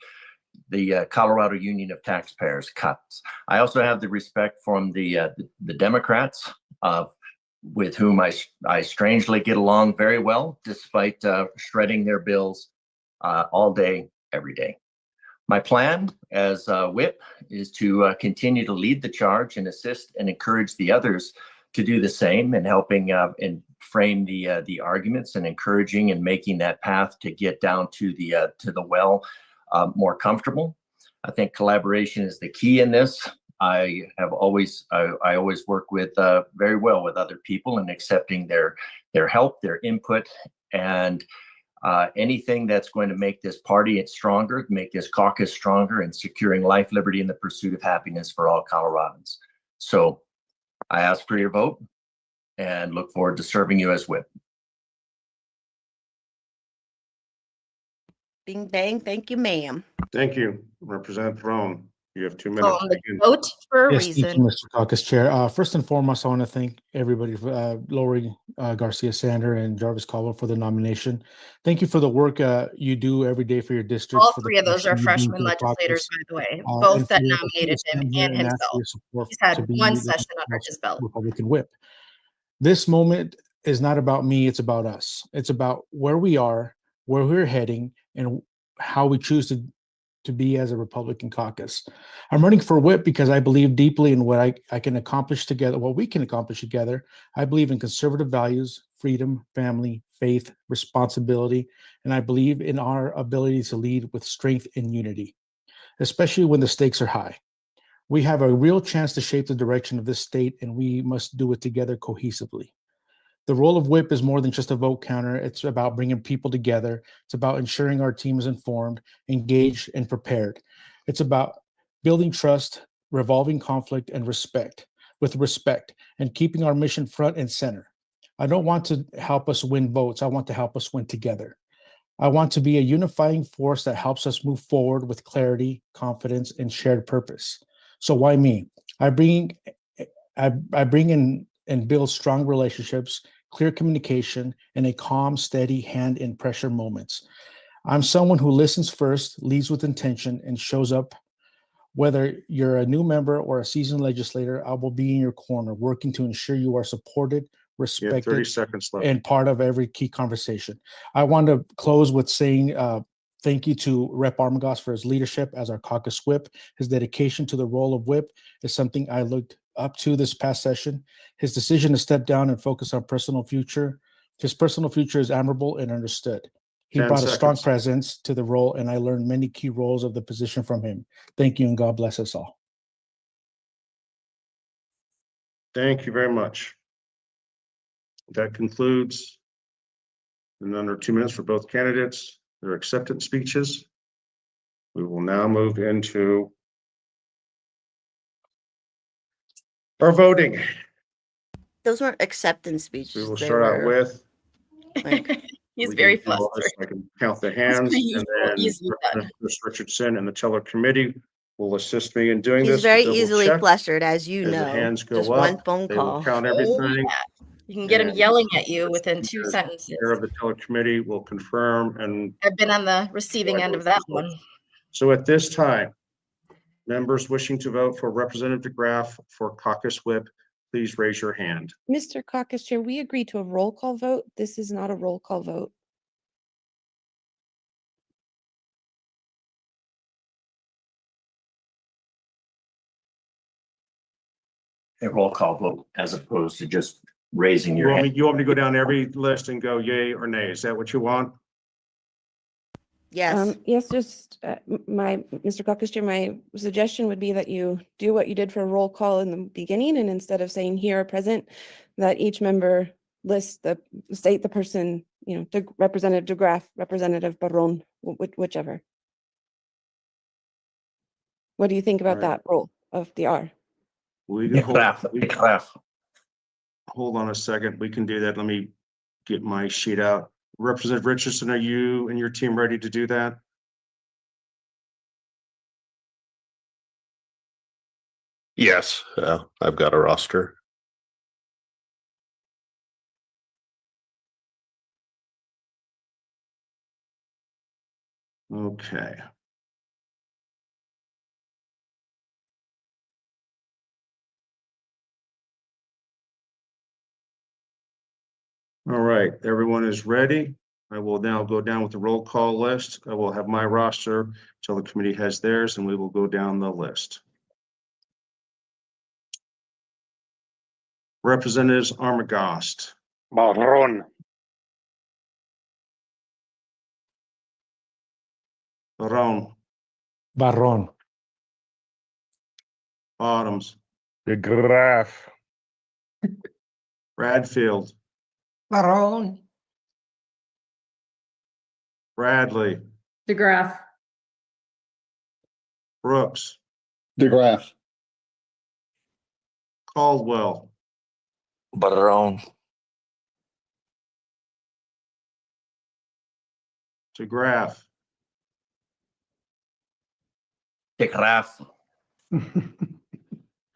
the Colorado Union of Taxpayers cuts. I also have the respect from the Democrats, with whom I strangely get along very well, despite shredding their bills all day, every day. My plan as whip is to continue to lead the charge and assist and encourage the others to do the same, and helping and frame the arguments and encouraging and making that path to get down to the well more comfortable. I think collaboration is the key in this. I always work with very well with other people and accepting their help, their input, and anything that's going to make this party stronger, make this caucus stronger, and securing life, liberty, and the pursuit of happiness for all Coloradans. So I ask for your vote and look forward to serving you as whip. Bing bang. Thank you, ma'am. Thank you, Representative Throne. You have 2 minutes. On the vote for a Yes, thank you, reason. Mr. Caucus Chair. First and foremost, I want to thank everybody, for Lori Garcia Sander and Jarvis Caldwell, for the nomination. Thank you for the work you do every day for your district. All for the three of those are connection you do freshman for the legislators, caucus, by the way, and both for that your nominated him stand here and and ask for himself. your support He's had to be one the session under his belt. Republican whip. This moment is not about me, it's about us. It's about where we are, where we're heading, and how we choose to be as a Republican caucus. I'm running for whip because I believe deeply in what I can accomplish together, what we can accomplish together. I believe in conservative values, freedom, family, faith, responsibility, and I believe in our ability to lead with strength and unity, especially when the stakes are high. We have a real chance to shape the direction of this state, and we must do it together cohesively. The role of whip is more than just a vote counter. It's about bringing people together. It's about ensuring our team is informed, engaged, and prepared. It's about building trust, resolving conflict, and respect, and keeping our mission front and center. I don't want to help us win votes. I want to help us win together. I want to be a unifying force that helps us move forward with clarity, confidence, and shared purpose. So why me? I bring in and build strong relationships, clear communication, and a calm, steady hand in pressure moments. I'm someone who listens first, leads with intention, and shows up. Whether you're a new member or a seasoned legislator, I will be in your corner, working to ensure you are supported, You have 30 respected, seconds left. and part of every key conversation. I want to close with saying thank you to Rep. Armagost for his leadership as our caucus whip. His dedication to the role of whip is something I looked up to this past session. His decision to step down and focus on his personal future is admirable and understood. He 10 brought a strong seconds. presence to the role, and I learned many key roles of the position from him. Thank you, and God bless us all. Thank you very much. That concludes in under 2 minutes for both candidates, their acceptance speeches. We will now move into our voting. Those weren't acceptance speeches. We will they start out were, with. like, He's we very can do all this. flustered. I can count the It's hands, pretty and then easily done. Representative Chris Richardson and the teller committee will assist me in doing he's this. very Double easily check flustered, as you as the know. hands go Just up. one phone They will call. count Oh, everything. yeah. You can get him and yelling at you within the 2 sentences. Chair of the teller committee will confirm and. I've been on the receiving end of that one. So at this time, members wishing to vote for Representative DeGraff for caucus whip, please raise your hand. Mr. Caucus Chair, we agreed to a roll call vote. This is not a roll call vote. A roll call vote as opposed to just raising You your want hand. me, you want me to go down every list and go yay or nay? Is that what you want? Yes. Yes, just Mr. Caucus Chair, my suggestion would be that you do what you did for a roll call in the beginning, and instead of saying here present, that each member state the person, Representative DeGraff, Representative Barron, whichever. What do you think about All right. that roll of the R? We can DeGraff. hold on a second. We can do that. Let me get my sheet out. Representative Richardson, are you and your team ready to do that? Yes, I've got a roster. Okay. All right, everyone is ready. I will now go down with the roll call list. I will have my roster until the committee has theirs, and we will go down the list. Representatives Armagost. Marron. Barron. Bottoms. DeGraff. Bradfield. Barron. Bradley. DeGraff. Brooks. DeGraff. Caldwell. Barron. DeGraff. DeGraff.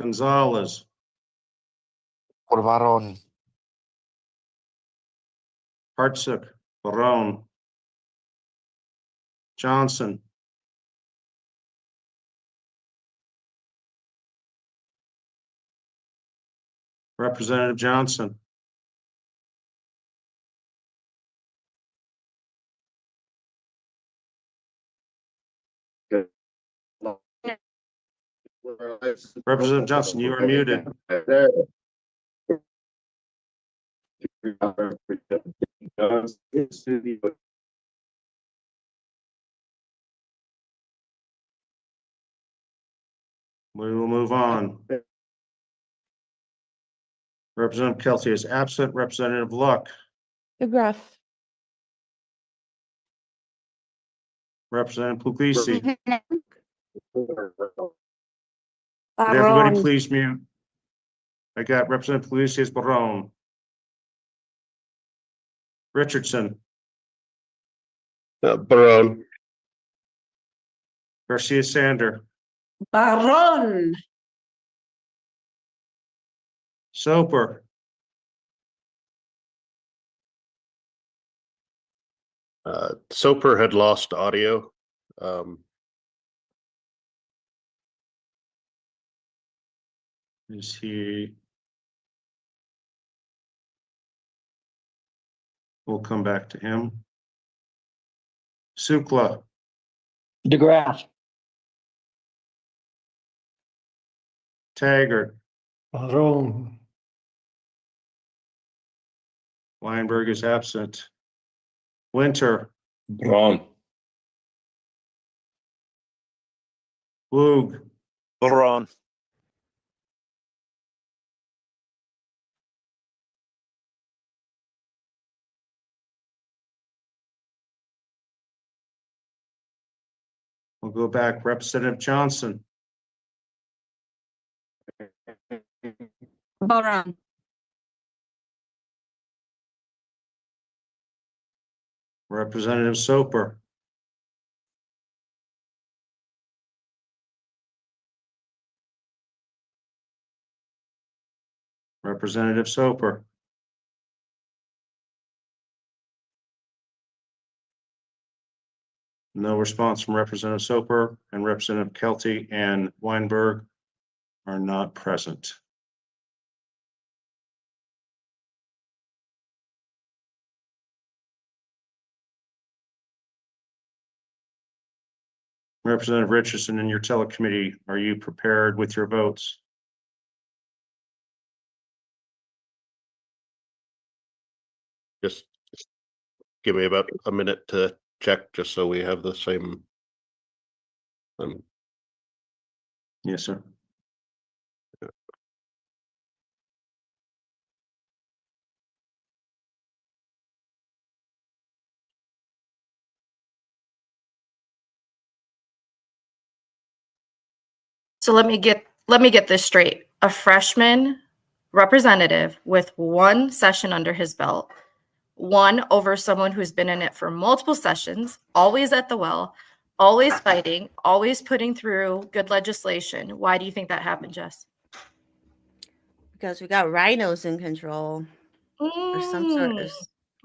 Gonzalez. Por Barron. Hartsick. Barone. Johnson. Representative Johnson. Representative Johnson, you are muted. We will move on. Representative Kelsey is absent. Representative Luck. DeGraff. Representative Puglisi. Barron. Would everybody please mute? I got Representative Puglisi as Barone. Richardson, Barone. Garcia Sander, Barron. Soper, Soper had lost audio. is he? We'll come back to him. Sukla, DeGraff. Taggart, Barone. Weinberg is absent. Winter, Braun. Woog, Barone. we'll go back. Representative Johnson, Barron. Representative Soper, Representative Soper, no response from Representative Soper, and Representative Kelty and Weinberg are not present. Representative Richardson, in your telecommittee, are you prepared with your votes? Just give me about a minute to check, just so we have the same. Yes, sir. So let me get this straight. A freshman representative with one session under his belt, one over someone who's been in it for multiple sessions, always at the well, always fighting, always putting through good legislation. Why do you think that happened, Jess? Because we got rhinos in control. Or some sort of.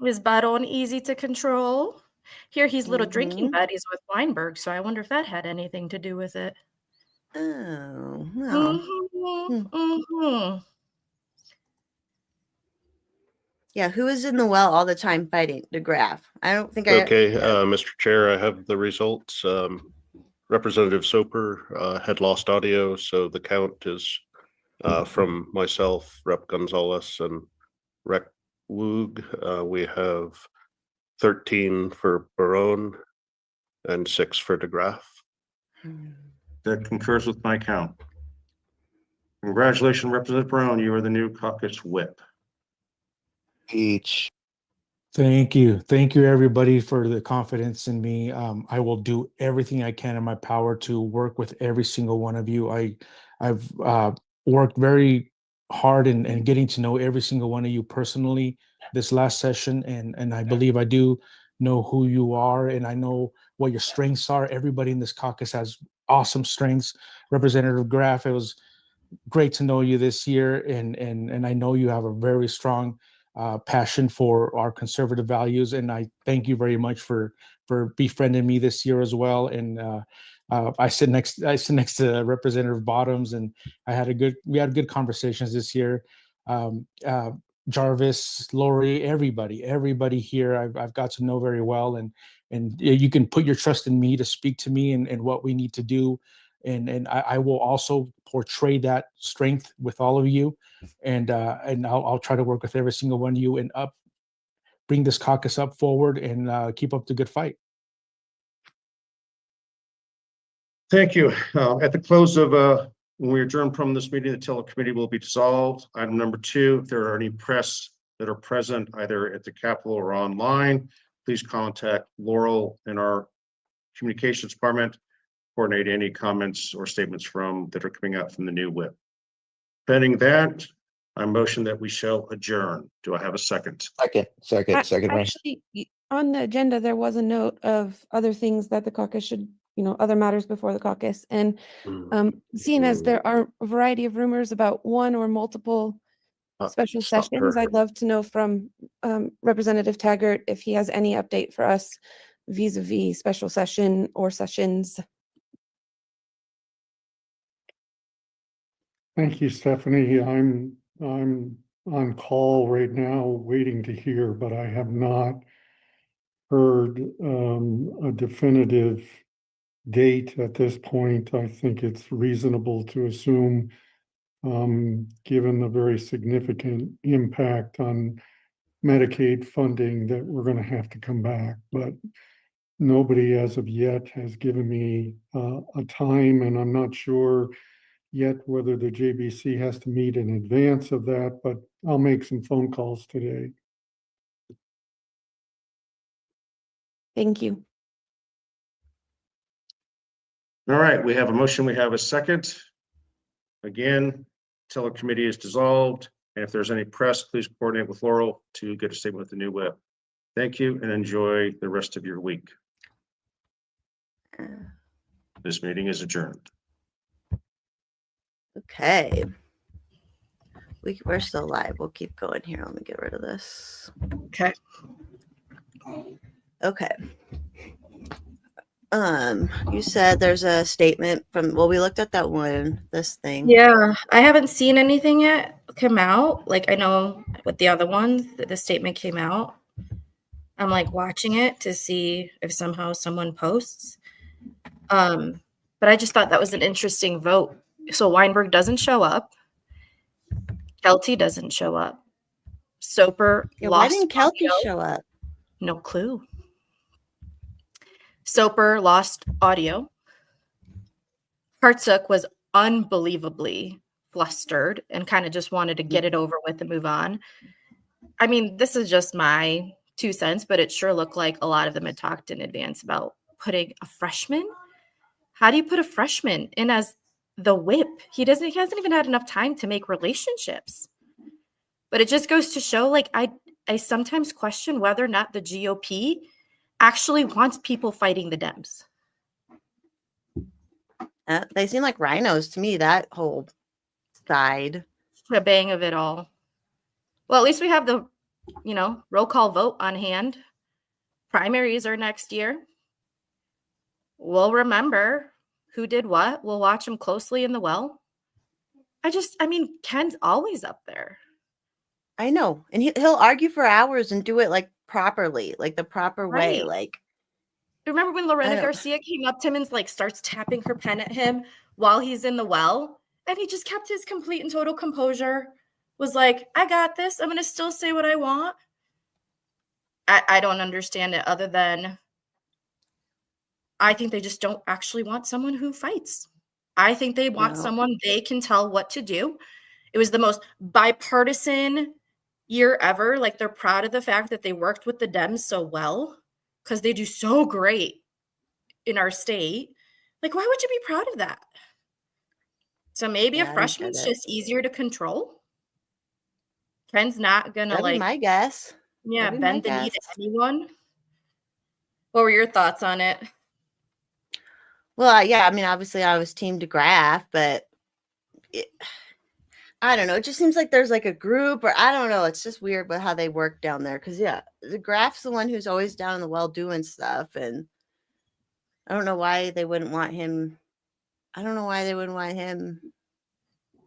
Is Baron easy to control? Here he's little drinking buddies with Weinberg, so I wonder if that had anything to do with it. Oh, no. Yeah, who is in the well all the time fighting? DeGraff. I don't think Okay, Mr. Chair, I have the results. Representative Soper had lost audio, so the count is from myself, Rep. Gonzalez, and Rec. Woog. We have 13 for Barone and 6 for DeGraff. That concurs with my count. Congratulations, Representative Brown. You are the new caucus whip. Thank you. Thank you, everybody, for the confidence in me. I will do everything I can in my power to work with every single one of you. I've worked very hard in getting to know every single one of you personally this last session, and I believe I do know who you are, and I know what your strengths are. Everybody in this caucus has awesome strengths. Representative Graff, it was great to know you this year, and I know you have a very strong passion for our conservative values, and I thank you very much for befriending me this year as well. And I sit next to Representative Bottoms, and we had good conversations this year. Jarvis, Lori, everybody here I've got to know very well, and you can put your trust in me to speak to me and what we need to do. And I will also portray that strength with all of you, and I'll try to work with every single one of you and bring this caucus up forward and keep up the good fight. Thank you. At the close of when we adjourn from this meeting, the telecommittee will be dissolved. Item number 2, if there are any press that are present either at the Capitol or online, please contact Laurel in our communications department. Coordinate any comments or statements that are coming out from the new whip. Pending that, I motion that we shall adjourn. Do I have a second? Second, Ryan. Actually, on the agenda, there was a note of other things that the caucus should, other matters before the caucus. And seeing as there are a variety of rumors about one or multiple special Stop sessions, her. I'd love to know from Representative Taggart if he has any update for us vis-a-vis special session or sessions. Thank you, Stephanie. I'm on call right now, waiting to hear, but I have not heard a definitive date at this point. I think it's reasonable to assume, given the very significant impact on Medicaid funding, that we're going to have to come back. But nobody as of yet has given me a time, and I'm not sure yet whether the JBC has to meet in advance of that, but I'll make some phone calls today. Thank you. All right, we have a motion. We have a second. Again, telecommittee is dissolved. And if there's any press, please coordinate with Laurel to get a statement with the new whip. Thank you and enjoy the rest of your week. This meeting is adjourned. Okay. We're still live. We'll keep going here. Let me get rid of this. Okay. Okay. You said there's a statement from, well, we looked at that one, this thing. Yeah, I haven't seen anything yet come out. Like, I know with the other ones that the statement came out. I'm like watching it to see if somehow someone posts. But I just thought that was an interesting vote. So Weinberg doesn't show up. Kelty doesn't show up. Soper Yeah, lost why didn't Kelty audio. show up? No clue. Soper lost audio. Hartsook was unbelievably flustered and kind of just wanted to get it over with and move on. I mean, this is just my 2 cents, but it sure looked like a lot of them had talked in advance about putting a freshman. How do you put a freshman in as the whip? He hasn't even had enough time to make relationships. But it just goes to show, like, I sometimes question whether or not the GOP actually wants people fighting the Dems. They seem like rhinos to me, that whole side. The bang of it all. Well, at least we have the, roll call vote on hand. Primaries are next year. We'll remember who did what. We'll watch them closely in the well. Ken's always up there. I know. And he'll argue for hours and do it like properly, like the proper way. Right. Like, remember when Lorena Garcia came up to him and like starts tapping her pen at him while he's in the well? And he just kept his complete and total composure, was like, I got this. I'm going to still say what I want. I don't understand it other than I think they just don't actually want someone who fights. I think they want someone they can tell what to do. It was the most bipartisan year ever. Like, they're proud of the fact that they worked with the Dems so well because they do so great in our state. Like, why would you be proud of that? So maybe a freshman's just easier to control. Ken's not going to be my guess. Yeah, bend the knee to anyone. What were your thoughts on it? Well, yeah, obviously I was team DeGraff, but I don't know. It just seems like there's like a group, or I don't know. It's just weird with how they work down there. Because, yeah, DeGraff's the one who's always down in the well doing stuff. And I don't know why they wouldn't want him.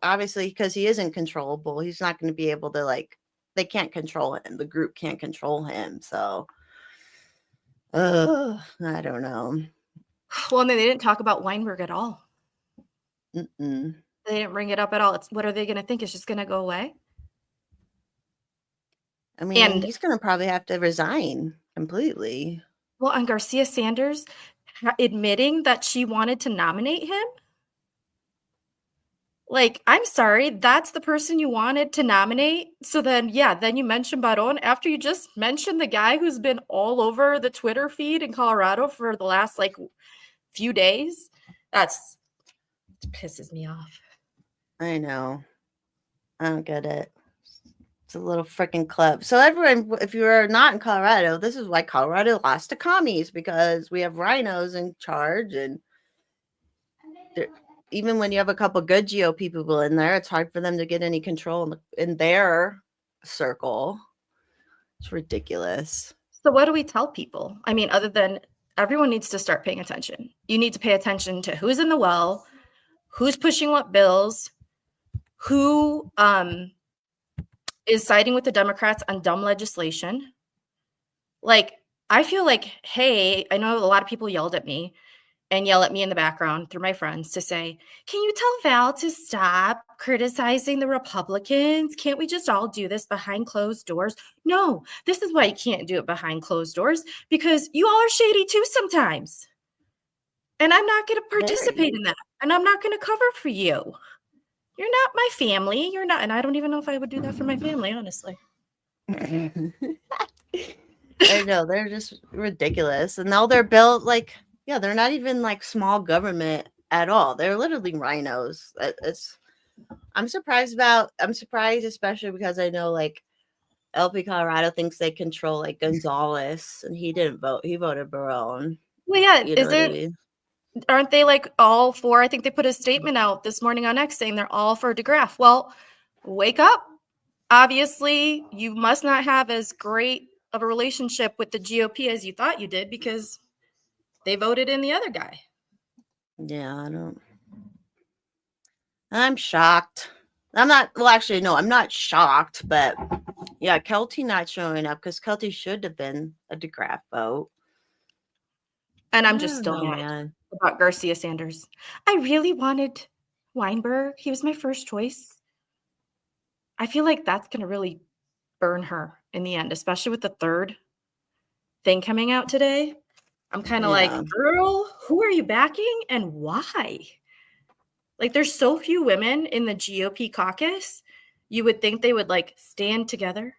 Obviously, because he isn't controllable. He's not going to be able to, they can't control him. The group can't control him. So, I don't know. Well, and they didn't talk about Weinberg at all. Mm-mm. They didn't bring it up at all. What are they going to think? It's just going to go away? He's going to probably have to resign completely. Well, and Garcia Sanders admitting that she wanted to nominate him? Like, I'm sorry, that's the person you wanted to nominate? So then you mention Baron after you just mentioned the guy who's been all over the Twitter feed in Colorado for the last, few days? It pisses me off. I know. I don't get it. It's a little freaking club. So everyone, if you're not in Colorado, this is why Colorado lost to commies, because we have rhinos in charge, and even when you have a couple good GOP people in there, it's hard for them to get any control in their circle. It's ridiculous. So what do we tell people? I mean, other than everyone needs to start paying attention. You need to pay attention to who's in the well, who's pushing what bills, who is siding with the Democrats on dumb legislation. Like, I feel like, hey, I know a lot of people yelled at me and yell at me in the background through my friends to say, can you tell Val to stop criticizing the Republicans? Can't we just all do this behind closed doors? No, this is why you can't do it behind closed doors, because you all are shady too sometimes. And I'm not going to participate in that. And I'm not going to cover for you. You're not my family. You're not. And I don't even know if I would do that for my family, honestly. I know, they're just ridiculous. And now they're built like, yeah, they're not even like small government at all. They're literally rhinos. I'm surprised, especially because I know like LP Colorado thinks they control like Gonzalez, and he didn't vote. He voted Barone. Well, yeah, You know what I mean? Aren't they like all for, I think they put a statement out this morning on X saying they're all for DeGraff. Well, wake up. Obviously, you must not have as great of a relationship with the GOP as you thought you did, because they voted in the other guy. Yeah, I'm shocked. I'm not shocked, but yeah, Kelty not showing up, because Kelty should have been a DeGraff vote. And I'm just still mad about Garcia Sanders. I really wanted Weinberg. He was my first choice. I feel like that's going to really burn her in the end, especially with the third thing coming out today. I'm kind of like, girl, who are you backing and why? Like, there's so few women in the GOP caucus. You would think they would like stand together.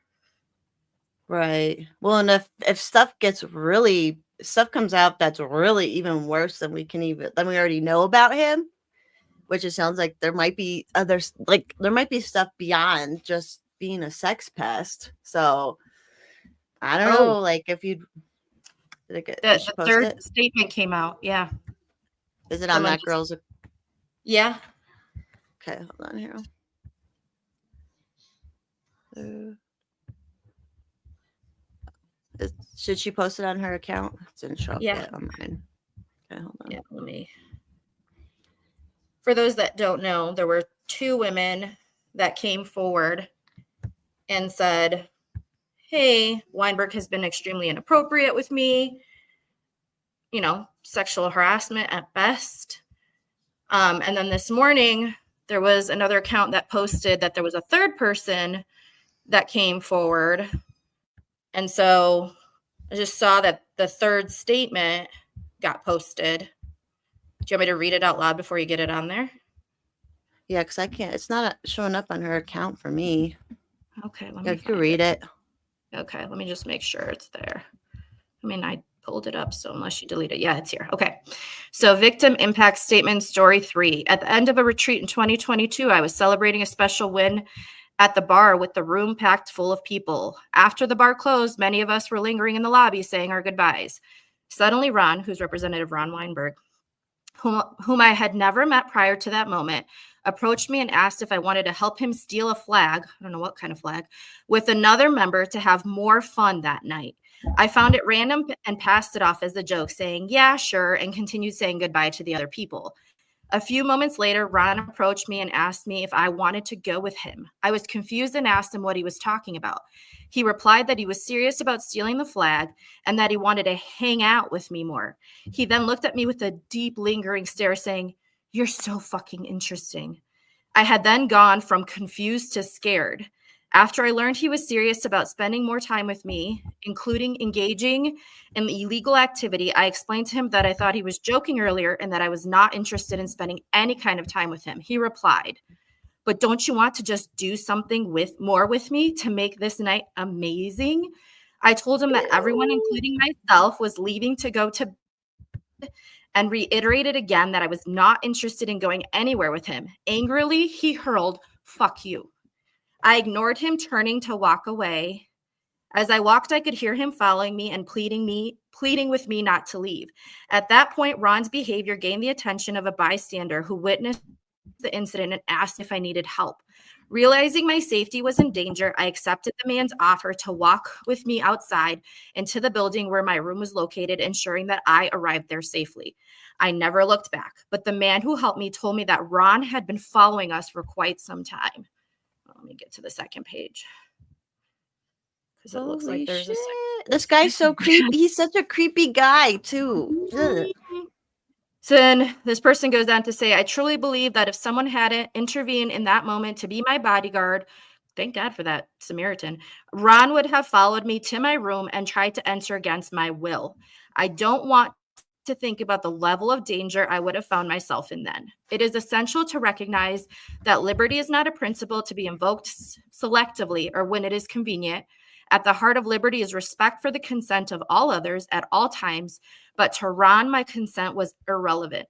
Right. Well, and if stuff comes out that's really even worse than we already know about him, which it sounds like there might be others, like there might be stuff beyond just being a sex pest. So I don't know, like if you the third statement came out. Yeah. Is it on that girl's? Yeah. Okay, hold on here. Should she post it on her account? It didn't show up yet on mine. Okay, hold on. Yeah, let me. For those that don't know, there were two women that came forward and said, hey, Weinberg has been extremely inappropriate with me, sexual harassment at best. And then this morning, there was another account that posted that there was a third person that came forward. And so I just saw that the third statement got posted. Do you want me to read it out loud before you get it on there? Yeah, because I can't. It's not showing up on her account for me. Okay, let me. You can read it. Okay, let me just make sure it's there. I mean, I pulled it up, so unless you delete it. Yeah, it's here. Okay. So victim impact statement story 3. At the end of a retreat in 2022, I was celebrating a special win at the bar with the room packed full of people. After the bar closed, many of us were lingering in the lobby saying our goodbyes. Suddenly, Ron, who's Representative Ron Weinberg, whom I had never met prior to that moment, approached me and asked if I wanted to help him steal a flag, I don't know what kind of flag, with another member to have more fun that night. I found it random and passed it off as a joke, saying, yeah, sure, and continued saying goodbye to the other people. A few moments later, Ron approached me and asked me if I wanted to go with him. I was confused and asked him what he was talking about. He replied that he was serious about stealing the flag and that he wanted to hang out with me more. He then looked at me with a deep, lingering stare, saying, you're so fucking interesting. I had then gone from confused to scared. After I learned he was serious about spending more time with me, including engaging in illegal activity, I explained to him that I thought he was joking earlier and that I was not interested in spending any kind of time with him. He replied, but don't you want to just do something more with me to make this night amazing? I told him that everyone, including myself, was leaving to go to bed and reiterated again that I was not interested in going anywhere with him. Angrily, he hurled, fuck you. I ignored him, turning to walk away. As I walked, I could hear him following me and pleading with me not to leave. At that point, Ron's behavior gained the attention of a bystander who witnessed the incident and asked if I needed help. Realizing my safety was in danger, I accepted the man's offer to walk with me outside into the building where my room was located, ensuring that I arrived there safely. I never looked back, but the man who helped me told me that Ron had been following us for quite some time. Let me get to the second page. Because it looks like there's shit. a This guy's so creepy. He's such a creepy guy, too. Ugh. So then this person goes on to say, I truly believe that if someone hadn't intervened in that moment to be my bodyguard, thank God for that Samaritan, Ron would have followed me to my room and tried to enter against my will. I don't want to think about the level of danger I would have found myself in then. It is essential to recognize that liberty is not a principle to be invoked selectively or when it is convenient. At the heart of liberty is respect for the consent of all others at all times, but to Ron, my consent was irrelevant.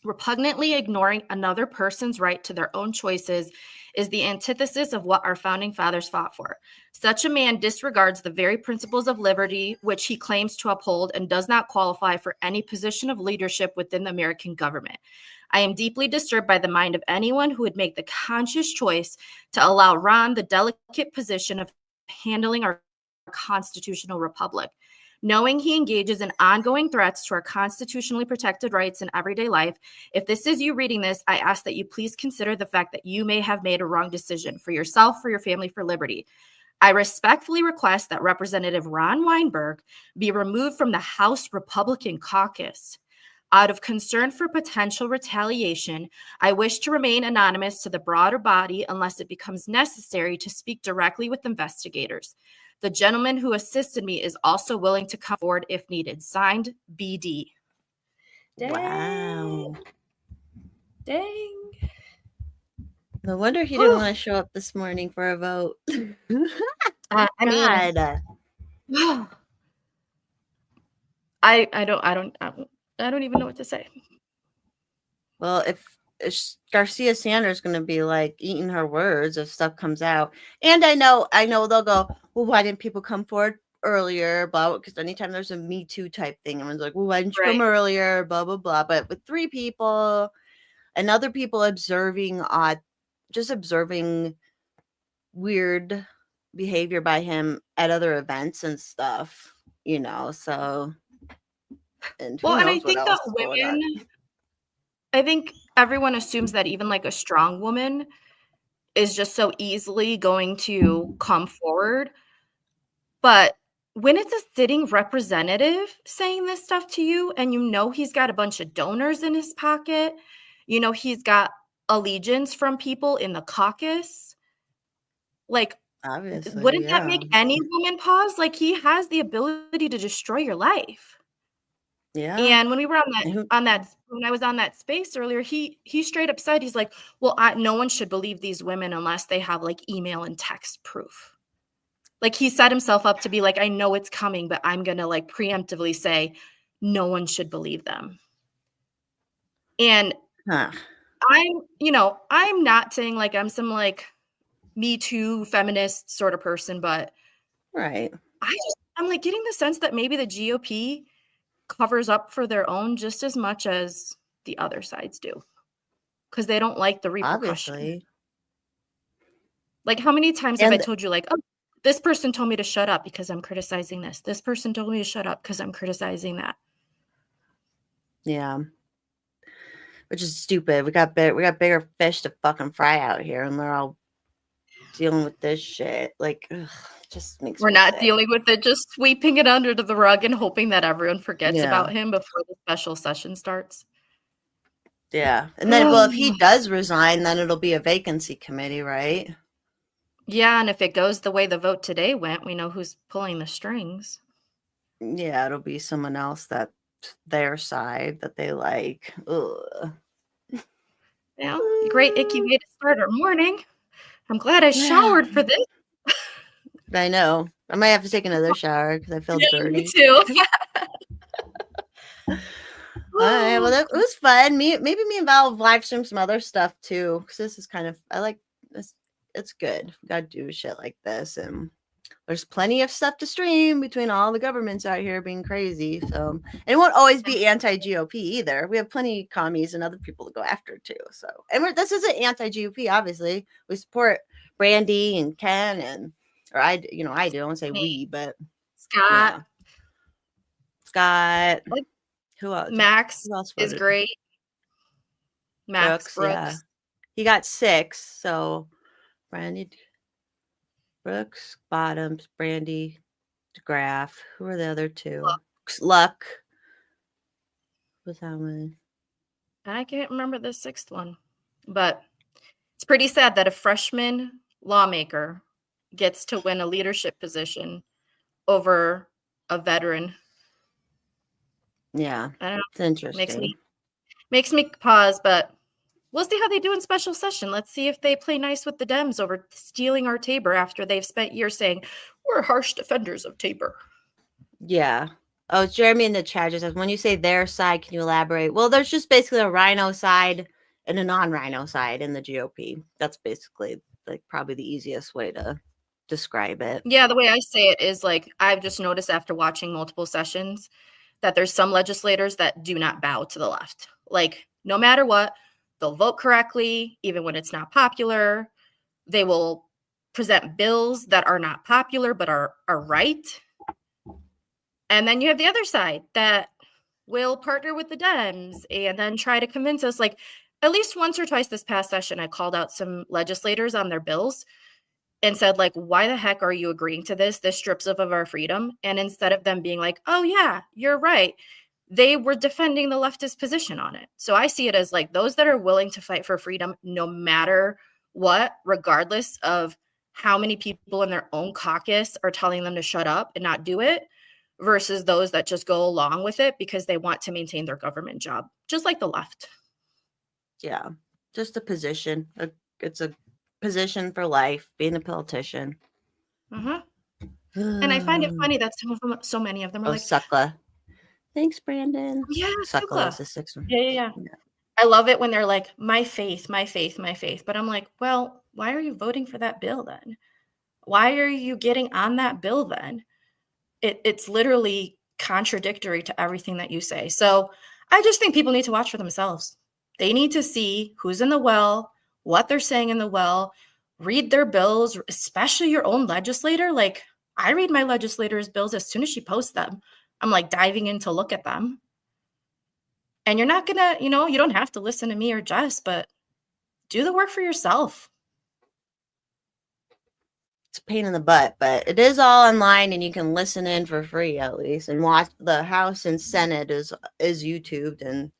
Repugnantly ignoring another person's right to their own choices is the antithesis of what our founding fathers fought for. Such a man disregards the very principles of liberty which he claims to uphold and does not qualify for any position of leadership within the American government. I am deeply disturbed by the mind of anyone who would make the conscious choice to allow Ron the delicate position of handling our constitutional republic. Knowing he engages in ongoing threats to our constitutionally protected rights in everyday life, if this is you reading this, I ask that you please consider the fact that you may have made a wrong decision for yourself, for your family, for liberty. I respectfully request that Representative Ron Weinberg be removed from the House Republican caucus. Out of concern for potential retaliation, I wish to remain anonymous to the broader body unless it becomes necessary to speak directly with investigators. The gentleman who assisted me is also willing to come forward if needed. Signed, BD. Dang. Wow. Dang. No wonder he didn't want to show up this morning for a vote. I mean, I don't even know what to say. Well, if Garcia Sanders is going to be like eating her words if stuff comes out, and I know they'll go, well, why didn't people come forward earlier? Blah, because anytime there's a Me Too type thing, everyone's like, well, why didn't you come earlier? Blah blah blah. But with 3 people and other people observing weird behavior by him at other events and stuff, so. And well, and I think that women, I think everyone assumes that even like a strong woman is just so easily going to come forward. But when it's a sitting representative saying this stuff to you, and he's got a bunch of donors in his pocket, he's got allegiance from people in the caucus, like, obviously, wouldn't that make any woman pause? Like, he has the ability to destroy your life. Yeah. And when we were when I was on that space earlier, he straight up said, he's like, well, no one should believe these women unless they have like email and text proof. Like, he set himself up to be like, I know it's coming, but I'm going to like preemptively say no one should believe them. And I'm not saying like I'm some like Me Too feminist sort of person, but right. I'm like getting the sense that maybe the GOP covers up for their own just as much as the other sides do, because they don't like the repercussion. Obviously. Like, how many times have I told you, like, oh, this person told me to shut up because I'm criticizing this. This person told me to shut up because I'm criticizing that. Yeah. Which is stupid. We got bigger fish to fucking fry out here, and they're all dealing with this shit. Like, just makes We're me not sick. dealing with it, just sweeping it under the rug and hoping that everyone forgets about him before the special session starts. Yeah. And then, well, if he does resign, then it'll be a vacancy committee, right? Yeah, and if it goes the way the vote today went, we know who's pulling the strings. Yeah, it'll be someone else that's their side that they like. Ugh. Yeah, great icky way to start our morning. I'm glad I showered for this. I know. I might have to take another shower because I feel dirty. Me too. All right. Well, it was fun. Maybe me and Val will live stream some other stuff too, because this is kind of, I like this. it's good. We got to do shit like this, and there's plenty of stuff to stream between all the governments out here being crazy. So, and it won't always be anti-GOP either. We have plenty of commies and other people to go after too. So, and this isn't anti-GOP. Obviously, we support Brandy and Ken, and or I do. I won't say we, but Scott. Yeah. Scott. Like, Who else? Max Who else is voted? great. Max Brooks. Yeah. He got 6. So, Brandy, Brooks, Bottoms, Brandy, DeGraff. Who are the other 2? Luck. What's that one? I can't remember the 6th one, but it's pretty sad that a freshman lawmaker gets to win a leadership position over a veteran. Yeah, I don't know. it's interesting. Makes me pause, but we'll see how they do in special session. Let's see if they play nice with the Dems over stealing our Tabor after they've spent years saying we're harsh defenders of Tabor. Yeah. Oh, Jeremy in the chat just says, when you say their side, can you elaborate? Well, there's just basically a rhino side and a non-rhino side in the GOP. That's basically like probably the easiest way to describe it. Yeah, the way I say it is like I've just noticed after watching multiple sessions that there's some legislators that do not bow to the left. Like no matter what, they'll vote correctly, even when it's not popular. They will present bills that are not popular but are right. And then you have the other side that will partner with the Dems and then try to convince us. Like at least once or twice this past session, I called out some legislators on their bills and said, like, why the heck are you agreeing to this? This strips us of our freedom. And instead of them being like, oh, yeah, you're right, they were defending the leftist position on it. So I see it as like those that are willing to fight for freedom, no matter what, regardless of how many people in their own caucus are telling them to shut up and not do it, versus those that just go along with it because they want to maintain their government job, just like the left. Yeah, just a position. It's a position for life, being a politician. And I find it funny that so many of them are like, Suckla. Thanks, Brandon. Yeah, Suckla is the 6th one. Yeah. I love it when they're like, my faith, my faith, my faith. But I'm like, well, why are you voting for that bill then? Why are you getting on that bill then? It's literally contradictory to everything that you say. So I just think people need to watch for themselves. They need to see who's in the well, what they're saying in the well, read their bills, especially your own legislator. Like I read my legislator's bills as soon as she posts them. I'm like diving in to look at them. And you're not gonna, you don't have to listen to me or Jess, but do the work for yourself. It's a pain in the butt, but it is all online and you can listen in for free at least and watch. The House and Senate is YouTubed, and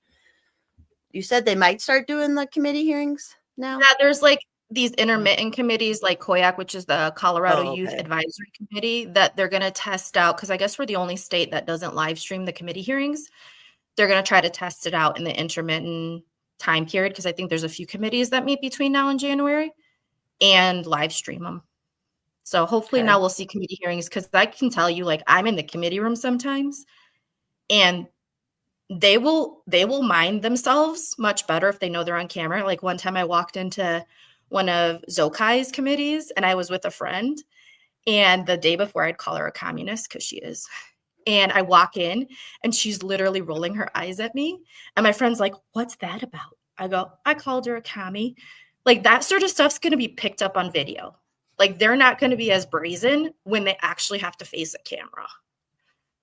you said they might start doing the committee hearings now. Yeah, there's like these intermittent committees like COYAC, which is the Colorado Youth Advisory Committee, that they're going to test out because I guess we're the only state that doesn't live stream the committee hearings. They're going to try to test it out in the intermittent time period because I think there's a few committees that meet between now and January and live stream them. So hopefully now we'll see committee hearings because I can tell you, like, I'm in the committee room sometimes and they will mind themselves much better if they know they're on camera. Like one time I walked into one of Zokai's committees and I was with a friend, and the day before I'd call her a communist because she is. And I walk in and she's literally rolling her eyes at me. And my friend's like, what's that about? I go, I called her a commie. Like that sort of stuff's going to be picked up on video. Like they're not going to be as brazen when they actually have to face a camera.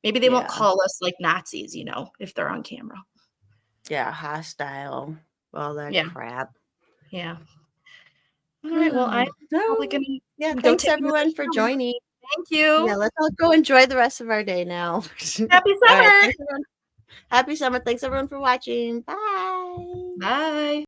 Maybe they won't call us like Nazis, if they're on camera. Yeah, hostile. All that crap. Yeah. All right. Well, I'm probably going to thanks everyone for joining. Thank you. Yeah, let's all go enjoy the rest of our day now. Happy summer. Happy summer. Thanks everyone for watching. Bye. Bye.